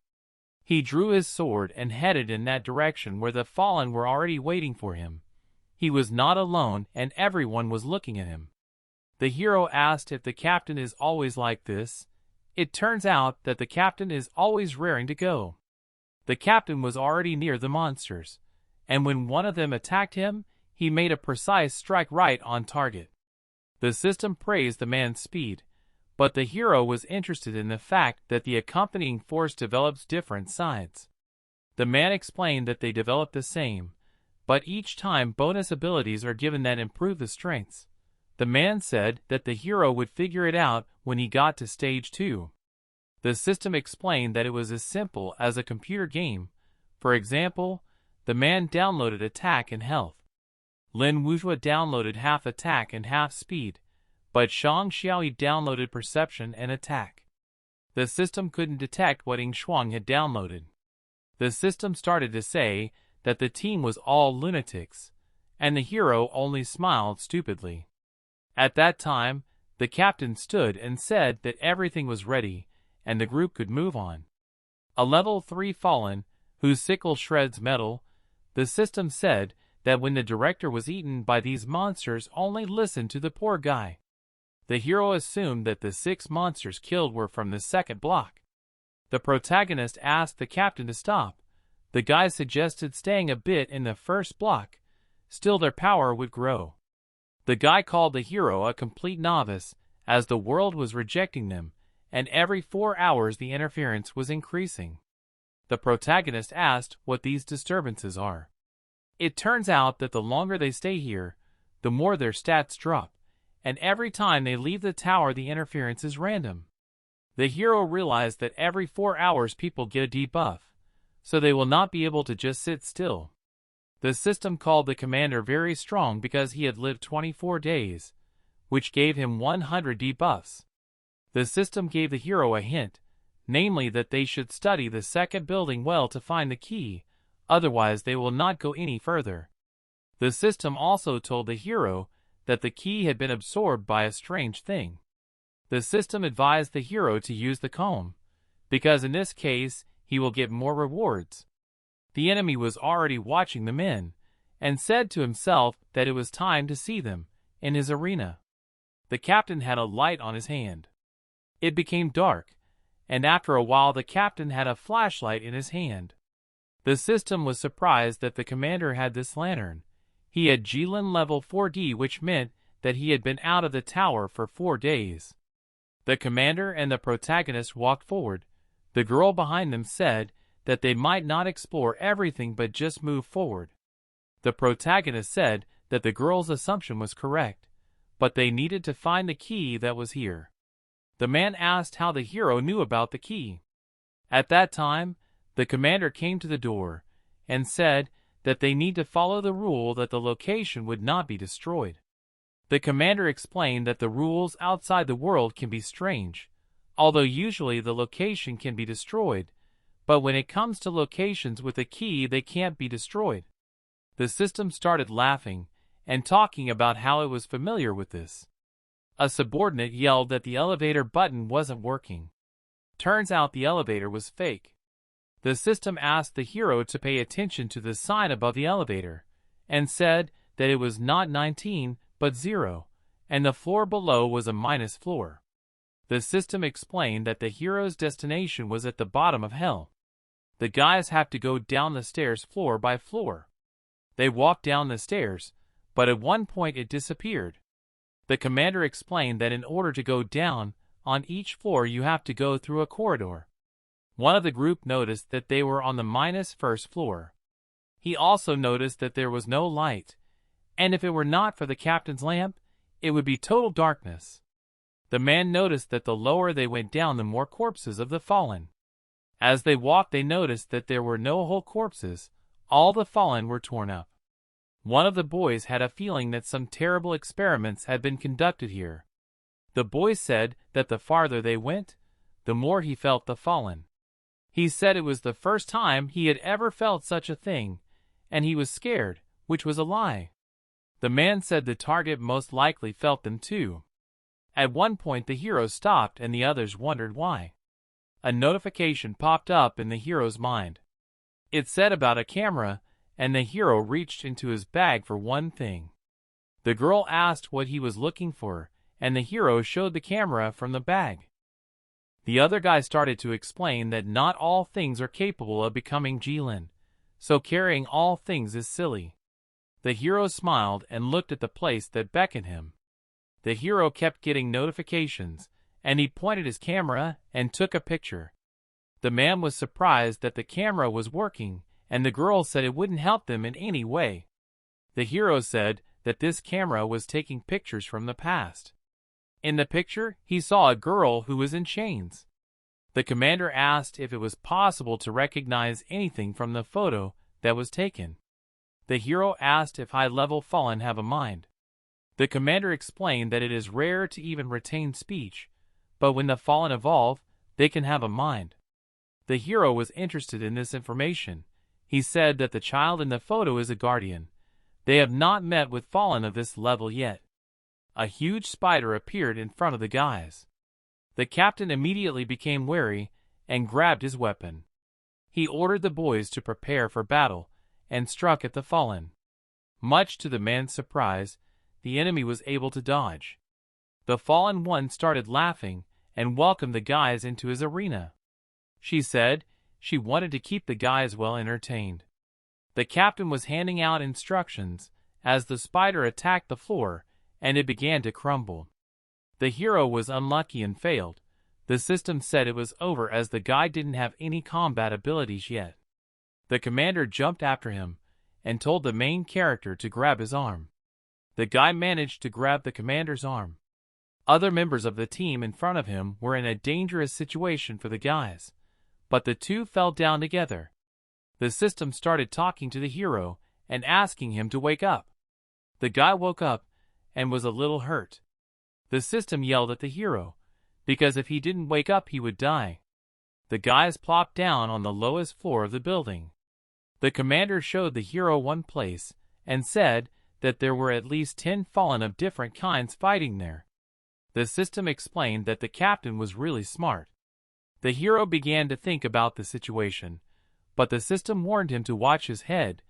He drew his sword and headed in that direction where the fallen were already waiting for him. He was not alone, and everyone was looking at him. The hero asked if the captain is always like this. It turns out that the captain is always raring to go. The captain was already near the monsters, and when one of them attacked him, he made a precise strike right on target. The system praised the man's speed, but the hero was interested in the fact that the accompanying force develops different sides. The man explained that they develop the same, but each time bonus abilities are given that improve the strengths. The man said that the hero would figure it out when he got to stage 2. The system explained that it was as simple as a computer game. For example, the man downloaded attack and health. Lin Wuzhua downloaded half attack and half speed, but Shang Xiaoyi downloaded perception and attack. The system couldn't detect what Ying Shuang had downloaded. The system started to say that the team was all lunatics, and the hero only smiled stupidly. At that time, the captain stood and said that everything was ready, and the group could move on. A level 3 fallen, whose sickle shreds metal, the system said that when the director was eaten by these monsters, only listen to the poor guy. The hero assumed that the 6 monsters killed were from the second block. The protagonist asked the captain to stop. The guy suggested staying a bit in the first block. Still, their power would grow. The guy called the hero a complete novice, as the world was rejecting them, and every 4 hours the interference was increasing. The protagonist asked what these disturbances are. It turns out that the longer they stay here, the more their stats drop, and every time they leave the tower the interference is random. The hero realized that every 4 hours people get a debuff, so they will not be able to just sit still. The system called the commander very strong because he had lived 24 days, which gave him 100 debuffs. The system gave the hero a hint, namely that they should study the second building well to find the key, otherwise they will not go any further. The system also told the hero that the key had been absorbed by a strange thing. The system advised the hero to use the comb, because in this case he will get more rewards. The enemy was already watching the men, and said to himself that it was time to see them in his arena. The captain had a light on his hand. It became dark, and after a while the captain had a flashlight in his hand. The system was surprised that the commander had this lantern. He had Jilin level 4D, which meant that he had been out of the tower for 4 days. The commander and the protagonist walked forward. The girl behind them said that they might not explore everything but just move forward. The protagonist said that the girl's assumption was correct, but they needed to find the key that was here. The man asked how the hero knew about the key. At that time, the commander came to the door and said that they need to follow the rule that the location would not be destroyed. The commander explained that the rules outside the world can be strange, although usually the location can be destroyed, but when it comes to locations with a key, they can't be destroyed. The system started laughing and talking about how it was familiar with this. A subordinate yelled that the elevator button wasn't working. Turns out the elevator was fake. The system asked the hero to pay attention to the sign above the elevator, and said that it was not 19, but 0, and the floor below was a minus floor. The system explained that the hero's destination was at the bottom of hell. The guys have to go down the stairs floor by floor. They walked down the stairs, but at one point it disappeared. The commander explained that in order to go down on each floor you have to go through a corridor. One of the group noticed that they were on the minus first floor. He also noticed that there was no light, and if it were not for the captain's lamp, it would be total darkness. The man noticed that the lower they went down, the more corpses of the fallen. As they walked, they noticed that there were no whole corpses. All the fallen were torn up. One of the boys had a feeling that some terrible experiments had been conducted here. The boy said that the farther they went, the more he felt the fallen. He said it was the first time he had ever felt such a thing, and he was scared, which was a lie. The man said the target most likely felt them too. At one point the hero stopped and the others wondered why. A notification popped up in the hero's mind. It said about a camera, and the hero reached into his bag for one thing. The girl asked what he was looking for, and the hero showed the camera from the bag. The other guy started to explain that not all things are capable of becoming Jilin, so carrying all things is silly. The hero smiled and looked at the place that beckoned him. The hero kept getting notifications, and he pointed his camera and took a picture. The man was surprised that the camera was working, and the girl said it wouldn't help them in any way. The hero said that this camera was taking pictures from the past. In the picture, he saw a girl who was in chains. The commander asked if it was possible to recognize anything from the photo that was taken. The hero asked if high-level fallen have a mind. The commander explained that it is rare to even retain speech, but when the fallen evolve, they can have a mind. The hero was interested in this information. He said that the child in the photo is a guardian. They have not met with fallen of this level yet. A huge spider appeared in front of the guys. The captain immediately became wary and grabbed his weapon. He ordered the boys to prepare for battle and struck at the fallen. Much to the man's surprise, the enemy was able to dodge. The fallen one started laughing and welcomed the guys into his arena. She said she wanted to keep the guys well entertained. The captain was handing out instructions as the spider attacked the floor and it began to crumble. The hero was unlucky and failed. The system said it was over as the guy didn't have any combat abilities yet. The commander jumped after him and told the main character to grab his arm. The guy managed to grab the commander's arm. Other members of the team in front of him were in a dangerous situation for the guys, but the two fell down together. The system started talking to the hero and asking him to wake up. The guy woke up and was a little hurt. The system yelled at the hero, because if he didn't wake up he would die. The guys plopped down on the lowest floor of the building. The commander showed the hero one place and said that there were at least 10 fallen of different kinds fighting there. The system explained that the captain was really smart. The hero began to think about the situation, but the system warned him to watch his head,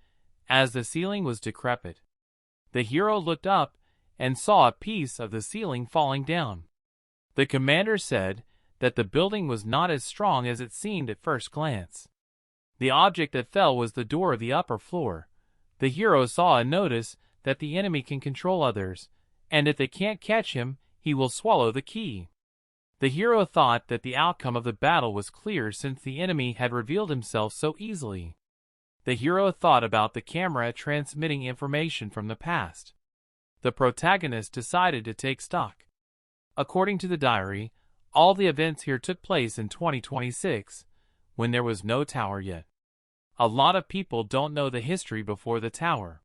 as the ceiling was decrepit. The hero looked up and saw a piece of the ceiling falling down. The commander said that the building was not as strong as it seemed at first glance. The object that fell was the door of the upper floor. The hero saw a notice that the enemy can control others, and if they can't catch him, he will swallow the key. The hero thought that the outcome of the battle was clear since the enemy had revealed himself so easily. The hero thought about the camera transmitting information from the past. The protagonist decided to take stock. According to the diary, all the events here took place in 2026, when there was no tower yet. A lot of people don't know the history before the tower.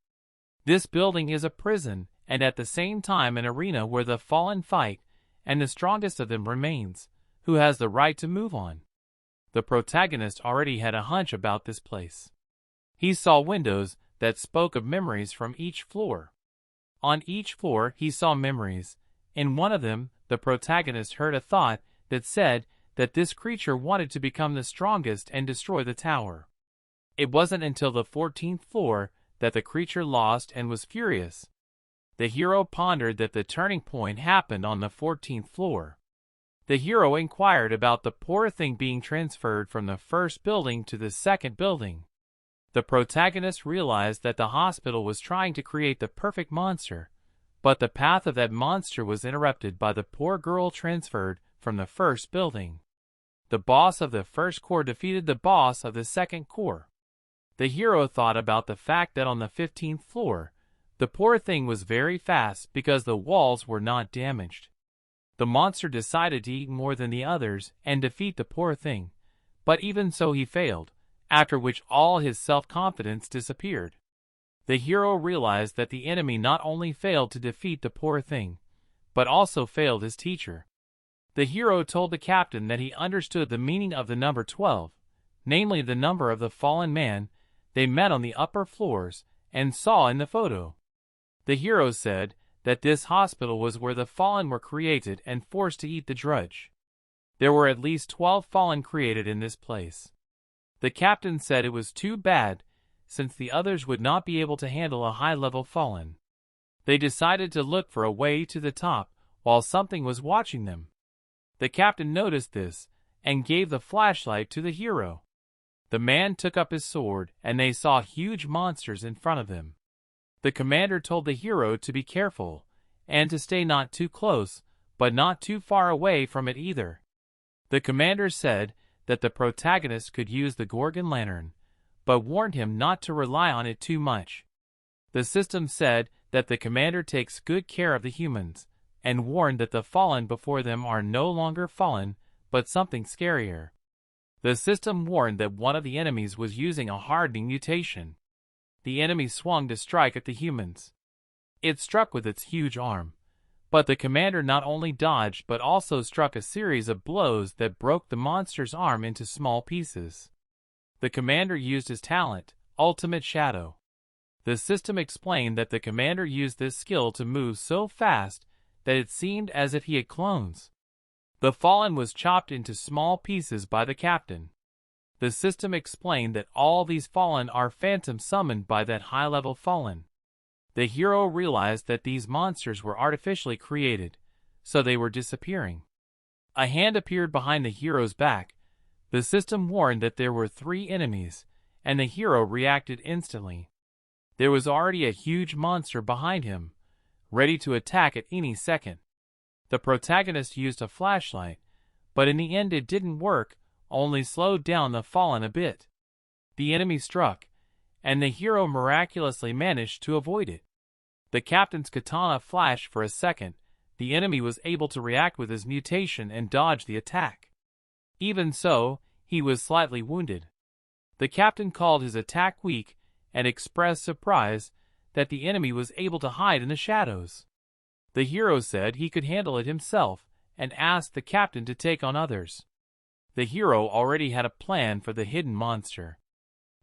This building is a prison and at the same time an arena where the fallen fight, and the strongest of them remains, who has the right to move on. The protagonist already had a hunch about this place. He saw windows that spoke of memories from each floor. On each floor he saw memories. In one of them, the protagonist heard a thought that said that this creature wanted to become the strongest and destroy the tower. It wasn't until the 14th floor that the creature lost and was furious. The hero pondered that the turning point happened on the 14th floor. The hero inquired about the poor thing being transferred from the first building to the second building. The protagonist realized that the hospital was trying to create the perfect monster, but the path of that monster was interrupted by the poor girl transferred from the first building. The boss of the first core defeated the boss of the second core. The hero thought about the fact that on the 15th floor, the poor thing was very fast because the walls were not damaged. The monster decided to eat more than the others and defeat the poor thing, but even so he failed, after which all his self-confidence disappeared. The hero realized that the enemy not only failed to defeat the poor thing, but also failed his teacher. The hero told the captain that he understood the meaning of the number 12, namely the number of the fallen man they met on the upper floors and saw in the photo. The hero said that this hospital was where the fallen were created and forced to eat the drudge. There were at least 12 fallen created in this place. The captain said it was too bad, since the others would not be able to handle a high-level fallen. They decided to look for a way to the top while something was watching them. The captain noticed this and gave the flashlight to the hero. The man took up his sword and they saw huge monsters in front of them. The commander told the hero to be careful and to stay not too close, but not too far away from it either. The commander said that the protagonist could use the Gorgon lantern, but warned him not to rely on it too much. The system said that the commander takes good care of the humans, and warned that the fallen before them are no longer fallen, but something scarier. The system warned that one of the enemies was using a hardening mutation. The enemy swung to strike at the humans. It struck with its huge arm, but the commander not only dodged but also struck a series of blows that broke the monster's arm into small pieces. The commander used his talent, Ultimate Shadow. The system explained that the commander used this skill to move so fast that it seemed as if he had clones. The fallen was chopped into small pieces by the captain. The system explained that all these fallen are phantoms summoned by that high-level fallen. The hero realized that these monsters were artificially created, so they were disappearing. A hand appeared behind the hero's back. The system warned that there were 3 enemies, and the hero reacted instantly. There was already a huge monster behind him, ready to attack at any second. The protagonist used a flashlight, but in the end it didn't work, only slowed down the fallen a bit. The enemy struck, and the hero miraculously managed to avoid it. The captain's katana flashed for a second. The enemy was able to react with his mutation and dodge the attack. Even so, he was slightly wounded. The captain called his attack weak and expressed surprise that the enemy was able to hide in the shadows. The hero said he could handle it himself and asked the captain to take on others. The hero already had a plan for the hidden monster.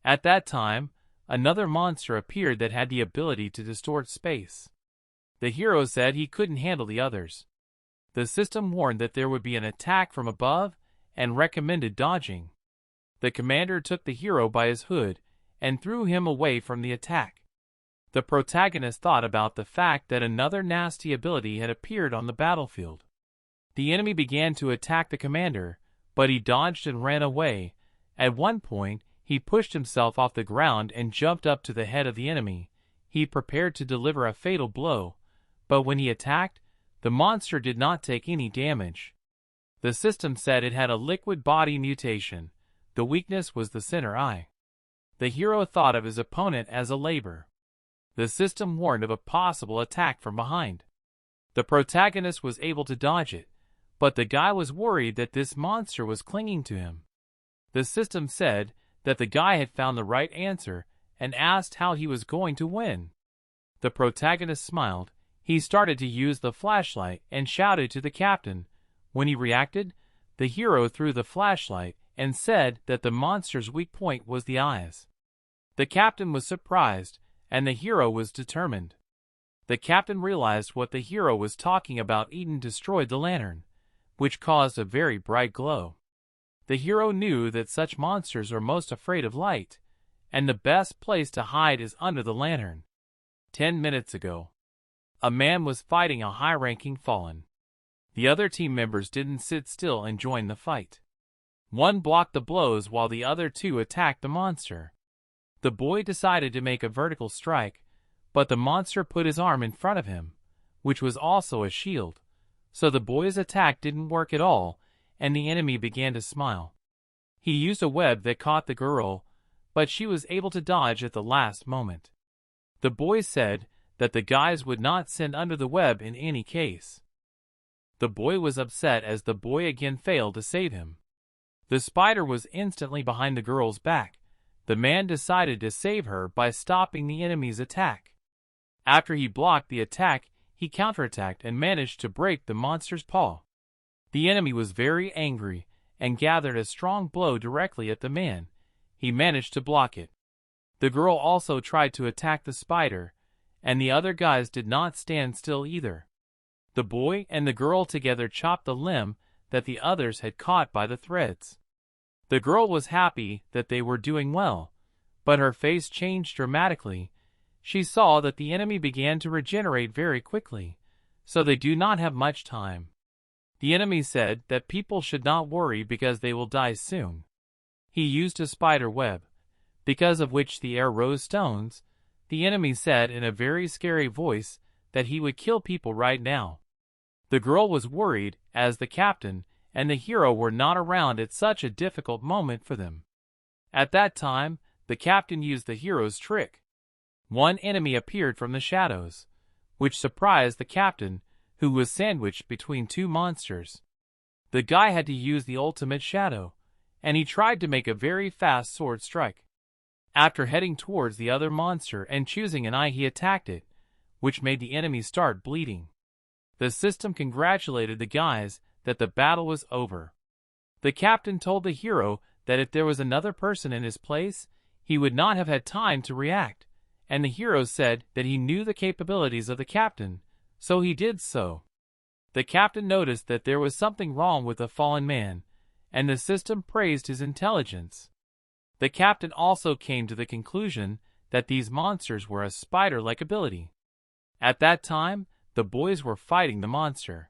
At that time, another monster appeared that had the ability to distort space. The hero said he couldn't handle the others. The system warned that there would be an attack from above and recommended dodging. The commander took the hero by his hood and threw him away from the attack. The protagonist thought about the fact that another nasty ability had appeared on the battlefield. The enemy began to attack the commander, but he dodged and ran away. At one point, he pushed himself off the ground and jumped up to the head of the enemy. He prepared to deliver a fatal blow, but when he attacked, the monster did not take any damage. The system said it had a liquid body mutation. The weakness was the center eye. The hero thought of his opponent as a labor. The system warned of a possible attack from behind. The protagonist was able to dodge it, but the guy was worried that this monster was clinging to him. The system said that the guy had found the right answer and asked how he was going to win. The protagonist smiled. He started to use the flashlight and shouted to the captain. When he reacted, the hero threw the flashlight and said that the monster's weak point was the eyes. The captain was surprised, and the hero was determined. The captain realized what the hero was talking about. Eden destroyed the lantern, which caused a very bright glow. The hero knew that such monsters are most afraid of light, and the best place to hide is under the lantern. 10 minutes ago, a man was fighting a high-ranking fallen. The other team members didn't sit still and join the fight. One blocked the blows while the other 2 attacked the monster. The boy decided to make a vertical strike, but the monster put his arm in front of him, which was also a shield, so the boy's attack didn't work at all, and the enemy began to smile. He used a web that caught the girl, but she was able to dodge at the last moment. The boy said that the guys would not send under the web in any case. The boy was upset as the boy again failed to save him. The spider was instantly behind the girl's back. The man decided to save her by stopping the enemy's attack. After he blocked the attack, he counterattacked and managed to break the monster's paw. The enemy was very angry and gathered a strong blow directly at the man. He managed to block it. The girl also tried to attack the spider, and the other guys did not stand still either. The boy and the girl together chopped the limb that the others had caught by the threads. The girl was happy that they were doing well, but her face changed dramatically. She saw that the enemy began to regenerate very quickly, so they do not have much time. The enemy said that people should not worry because they will die soon. He used a spider web, because of which the air rose stones. The enemy said in a very scary voice that he would kill people right now. The girl was worried as the captain and the hero were not around at such a difficult moment for them. At that time, the captain used the hero's trick. One enemy appeared from the shadows, which surprised the captain, who was sandwiched between two monsters. The guy had to use the ultimate shadow, and he tried to make a very fast sword strike. After heading towards the other monster and choosing an eye, he attacked it, which made the enemy start bleeding. The system congratulated the guys that the battle was over. The captain told the hero that if there was another person in his place, he would not have had time to react, and the hero said that he knew the capabilities of the captain, so he did so. The captain noticed that there was something wrong with the fallen man, and the system praised his intelligence. The captain also came to the conclusion that these monsters were a spider-like ability. At that time, the boys were fighting the monster.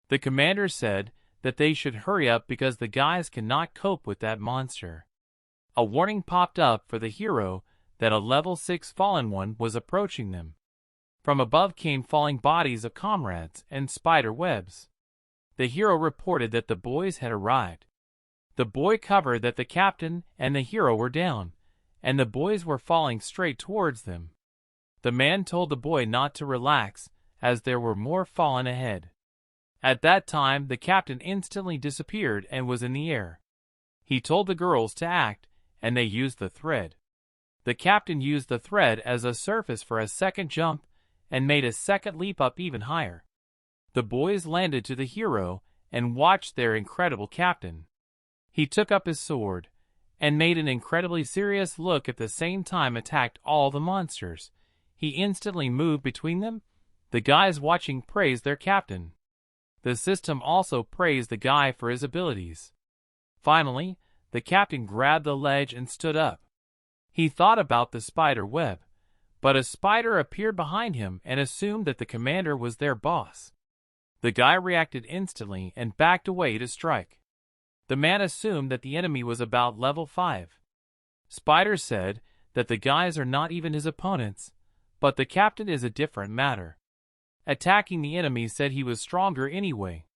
The commander said that they should hurry up because the guys cannot cope with that monster. A warning popped up for the hero that a level 6 fallen one was approaching them. From above came falling bodies of comrades and spider webs. The hero reported that the boys had arrived. The boy covered that the captain and the hero were down, and the boys were falling straight towards them. The man told the boy not to relax, as there were more fallen ahead. At that time, the captain instantly disappeared and was in the air. He told the girls to act, and they used the thread. The captain used the thread as a surface for a second jump and made a second leap up even higher. The boys landed to the hero and watched their incredible captain. He took up his sword and made an incredibly serious look, at the same time attacked all the monsters. He instantly moved between them. The guys watching praised their captain. The system also praised the guy for his abilities. Finally, the captain grabbed the ledge and stood up. He thought about the spider web, but a spider appeared behind him and assumed that the commander was their boss. The guy reacted instantly and backed away to strike. The man assumed that the enemy was about level 5. Spider said that the guys are not even his opponents, but the captain is a different matter. Attacking the enemy said he was stronger anyway.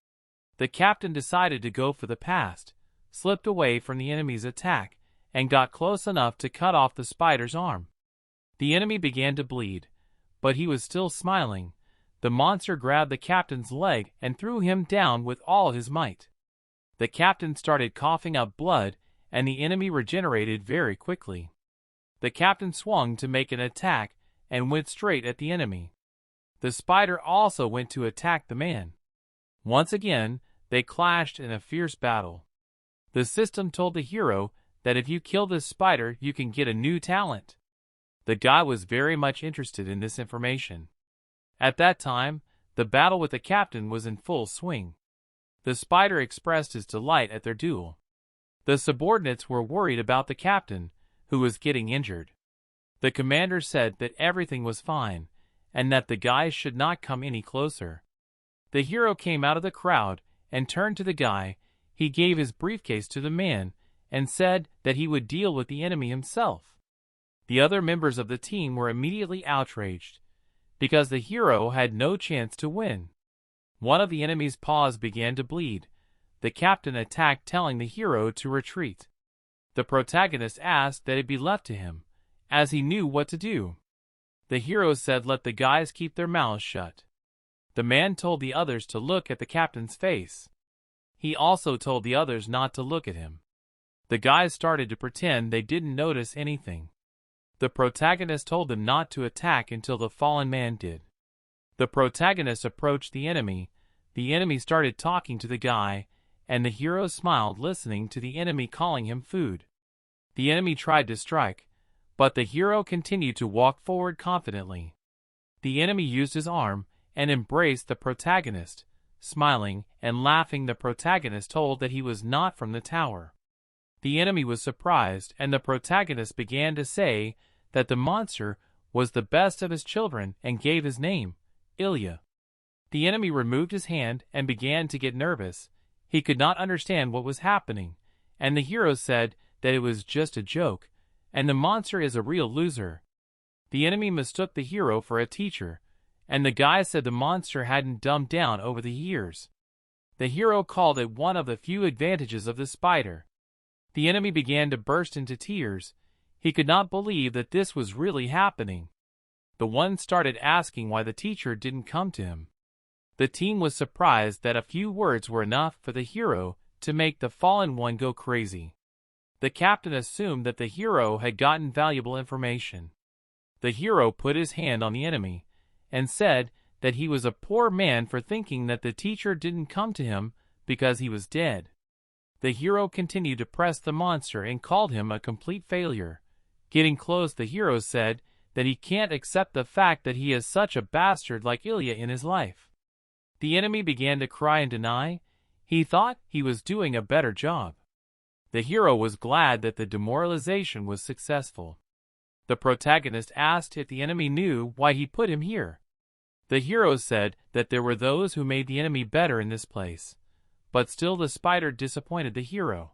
The captain decided to go for the past, slipped away from the enemy's attack, and got close enough to cut off the spider's arm. The enemy began to bleed, but he was still smiling. The monster grabbed the captain's leg and threw him down with all his might. The captain started coughing up blood, and the enemy regenerated very quickly. The captain swung to make an attack and went straight at the enemy. The spider also went to attack the man. Once again, they clashed in a fierce battle. The system told the hero that if you kill this spider, you can get a new talent. The guy was very much interested in this information. At that time, the battle with the captain was in full swing. The spider expressed his delight at their duel. The subordinates were worried about the captain, who was getting injured. The commander said that everything was fine, and that the guys should not come any closer. The hero came out of the crowd and turned to the guy. He gave his briefcase to the man and said that he would deal with the enemy himself. The other members of the team were immediately outraged, because the hero had no chance to win. One of the enemy's paws began to bleed. The captain attacked, telling the hero to retreat. The protagonist asked that it be left to him, as he knew what to do. The hero said let the guys keep their mouths shut. The man told the others to look at the captain's face. He also told the others not to look at him. The guys started to pretend they didn't notice anything. The protagonist told them not to attack until the fallen man did. The protagonist approached the enemy started talking to the guy, and the hero smiled listening to the enemy calling him food. The enemy tried to strike, but the hero continued to walk forward confidently. The enemy used his arm and embraced the protagonist. Smiling and laughing, the protagonist told that he was not from the tower. The enemy was surprised, and the protagonist began to say that the monster was the best of his children and gave his name, Ilya. The enemy removed his hand and began to get nervous. He could not understand what was happening, and the hero said that it was just a joke, and the monster is a real loser. The enemy mistook the hero for a teacher, and the guy said the monster hadn't dumbed down over the years. The hero called it one of the few advantages of the spider. The enemy began to burst into tears. He could not believe that this was really happening. The one started asking why the teacher didn't come to him. The team was surprised that a few words were enough for the hero to make the fallen one go crazy. The captain assumed that the hero had gotten valuable information. The hero put his hand on the enemy and said that he was a poor man for thinking that the teacher didn't come to him because he was dead. The hero continued to press the monster and called him a complete failure. Getting close, the hero said that he can't accept the fact that he has such a bastard like Ilya in his life. The enemy began to cry and deny. He thought he was doing a better job. The hero was glad that the demoralization was successful. The protagonist asked if the enemy knew why he put him here. The hero said that there were those who made the enemy better in this place, but still the spider disappointed the hero.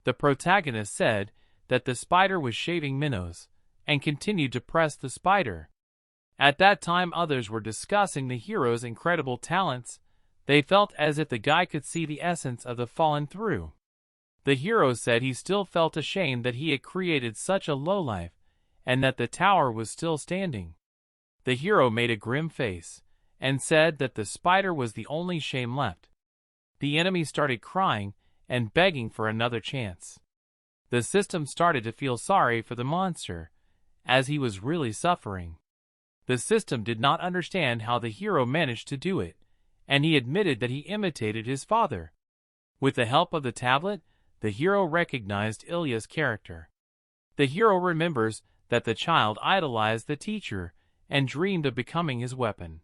The protagonist said that the spider was shaving minnows, and continued to press the spider. At that time others were discussing the hero's incredible talents. They felt as if the guy could see the essence of the fallen through. The hero said he still felt ashamed that he had created such a lowlife, and that the tower was still standing. The hero made a grim face, and said that the spider was the only shame left. The enemy started crying and begging for another chance. The system started to feel sorry for the monster, as he was really suffering. The system did not understand how the hero managed to do it, and he admitted that he imitated his father. With the help of the tablet, the hero recognized Ilya's character. The hero remembers that the child idolized the teacher and dreamed of becoming his weapon.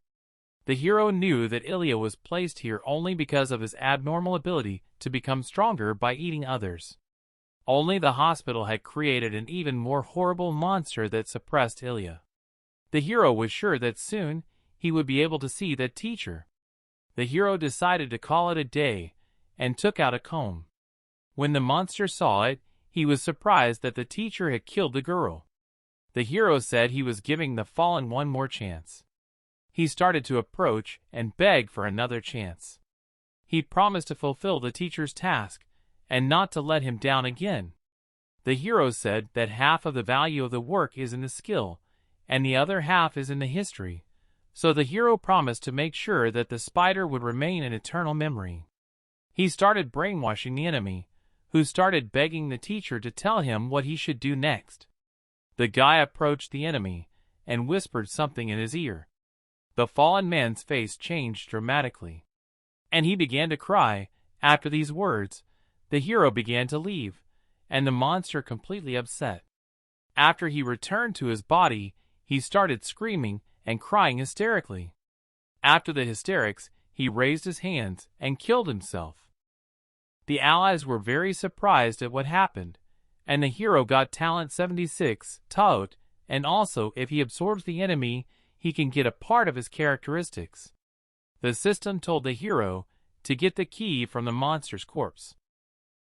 The hero knew that Ilya was placed here only because of his abnormal ability to become stronger by eating others. Only the hospital had created an even more horrible monster that suppressed Ilya. The hero was sure that soon he would be able to see that teacher. The hero decided to call it a day and took out a comb. When the monster saw it, he was surprised that the teacher had killed the girl. The hero said he was giving the fallen one more chance. He started to approach and beg for another chance. He promised to fulfill the teacher's task and not to let him down again. The hero said that half of the value of the work is in the skill, and the other half is in the history. So the hero promised to make sure that the spider would remain an eternal memory. He started brainwashing the enemy, who started begging the teacher to tell him what he should do next. The guy approached the enemy and whispered something in his ear. The fallen man's face changed dramatically, and he began to cry. After these words, the hero began to leave, and the monster completely upset. After he returned to his body, he started screaming and crying hysterically. After the hysterics, he raised his hands and killed himself. The allies were very surprised at what happened, and the hero got talent 76, Taut, and also if he absorbs the enemy, he can get a part of his characteristics. The system told the hero to get the key from the monster's corpse.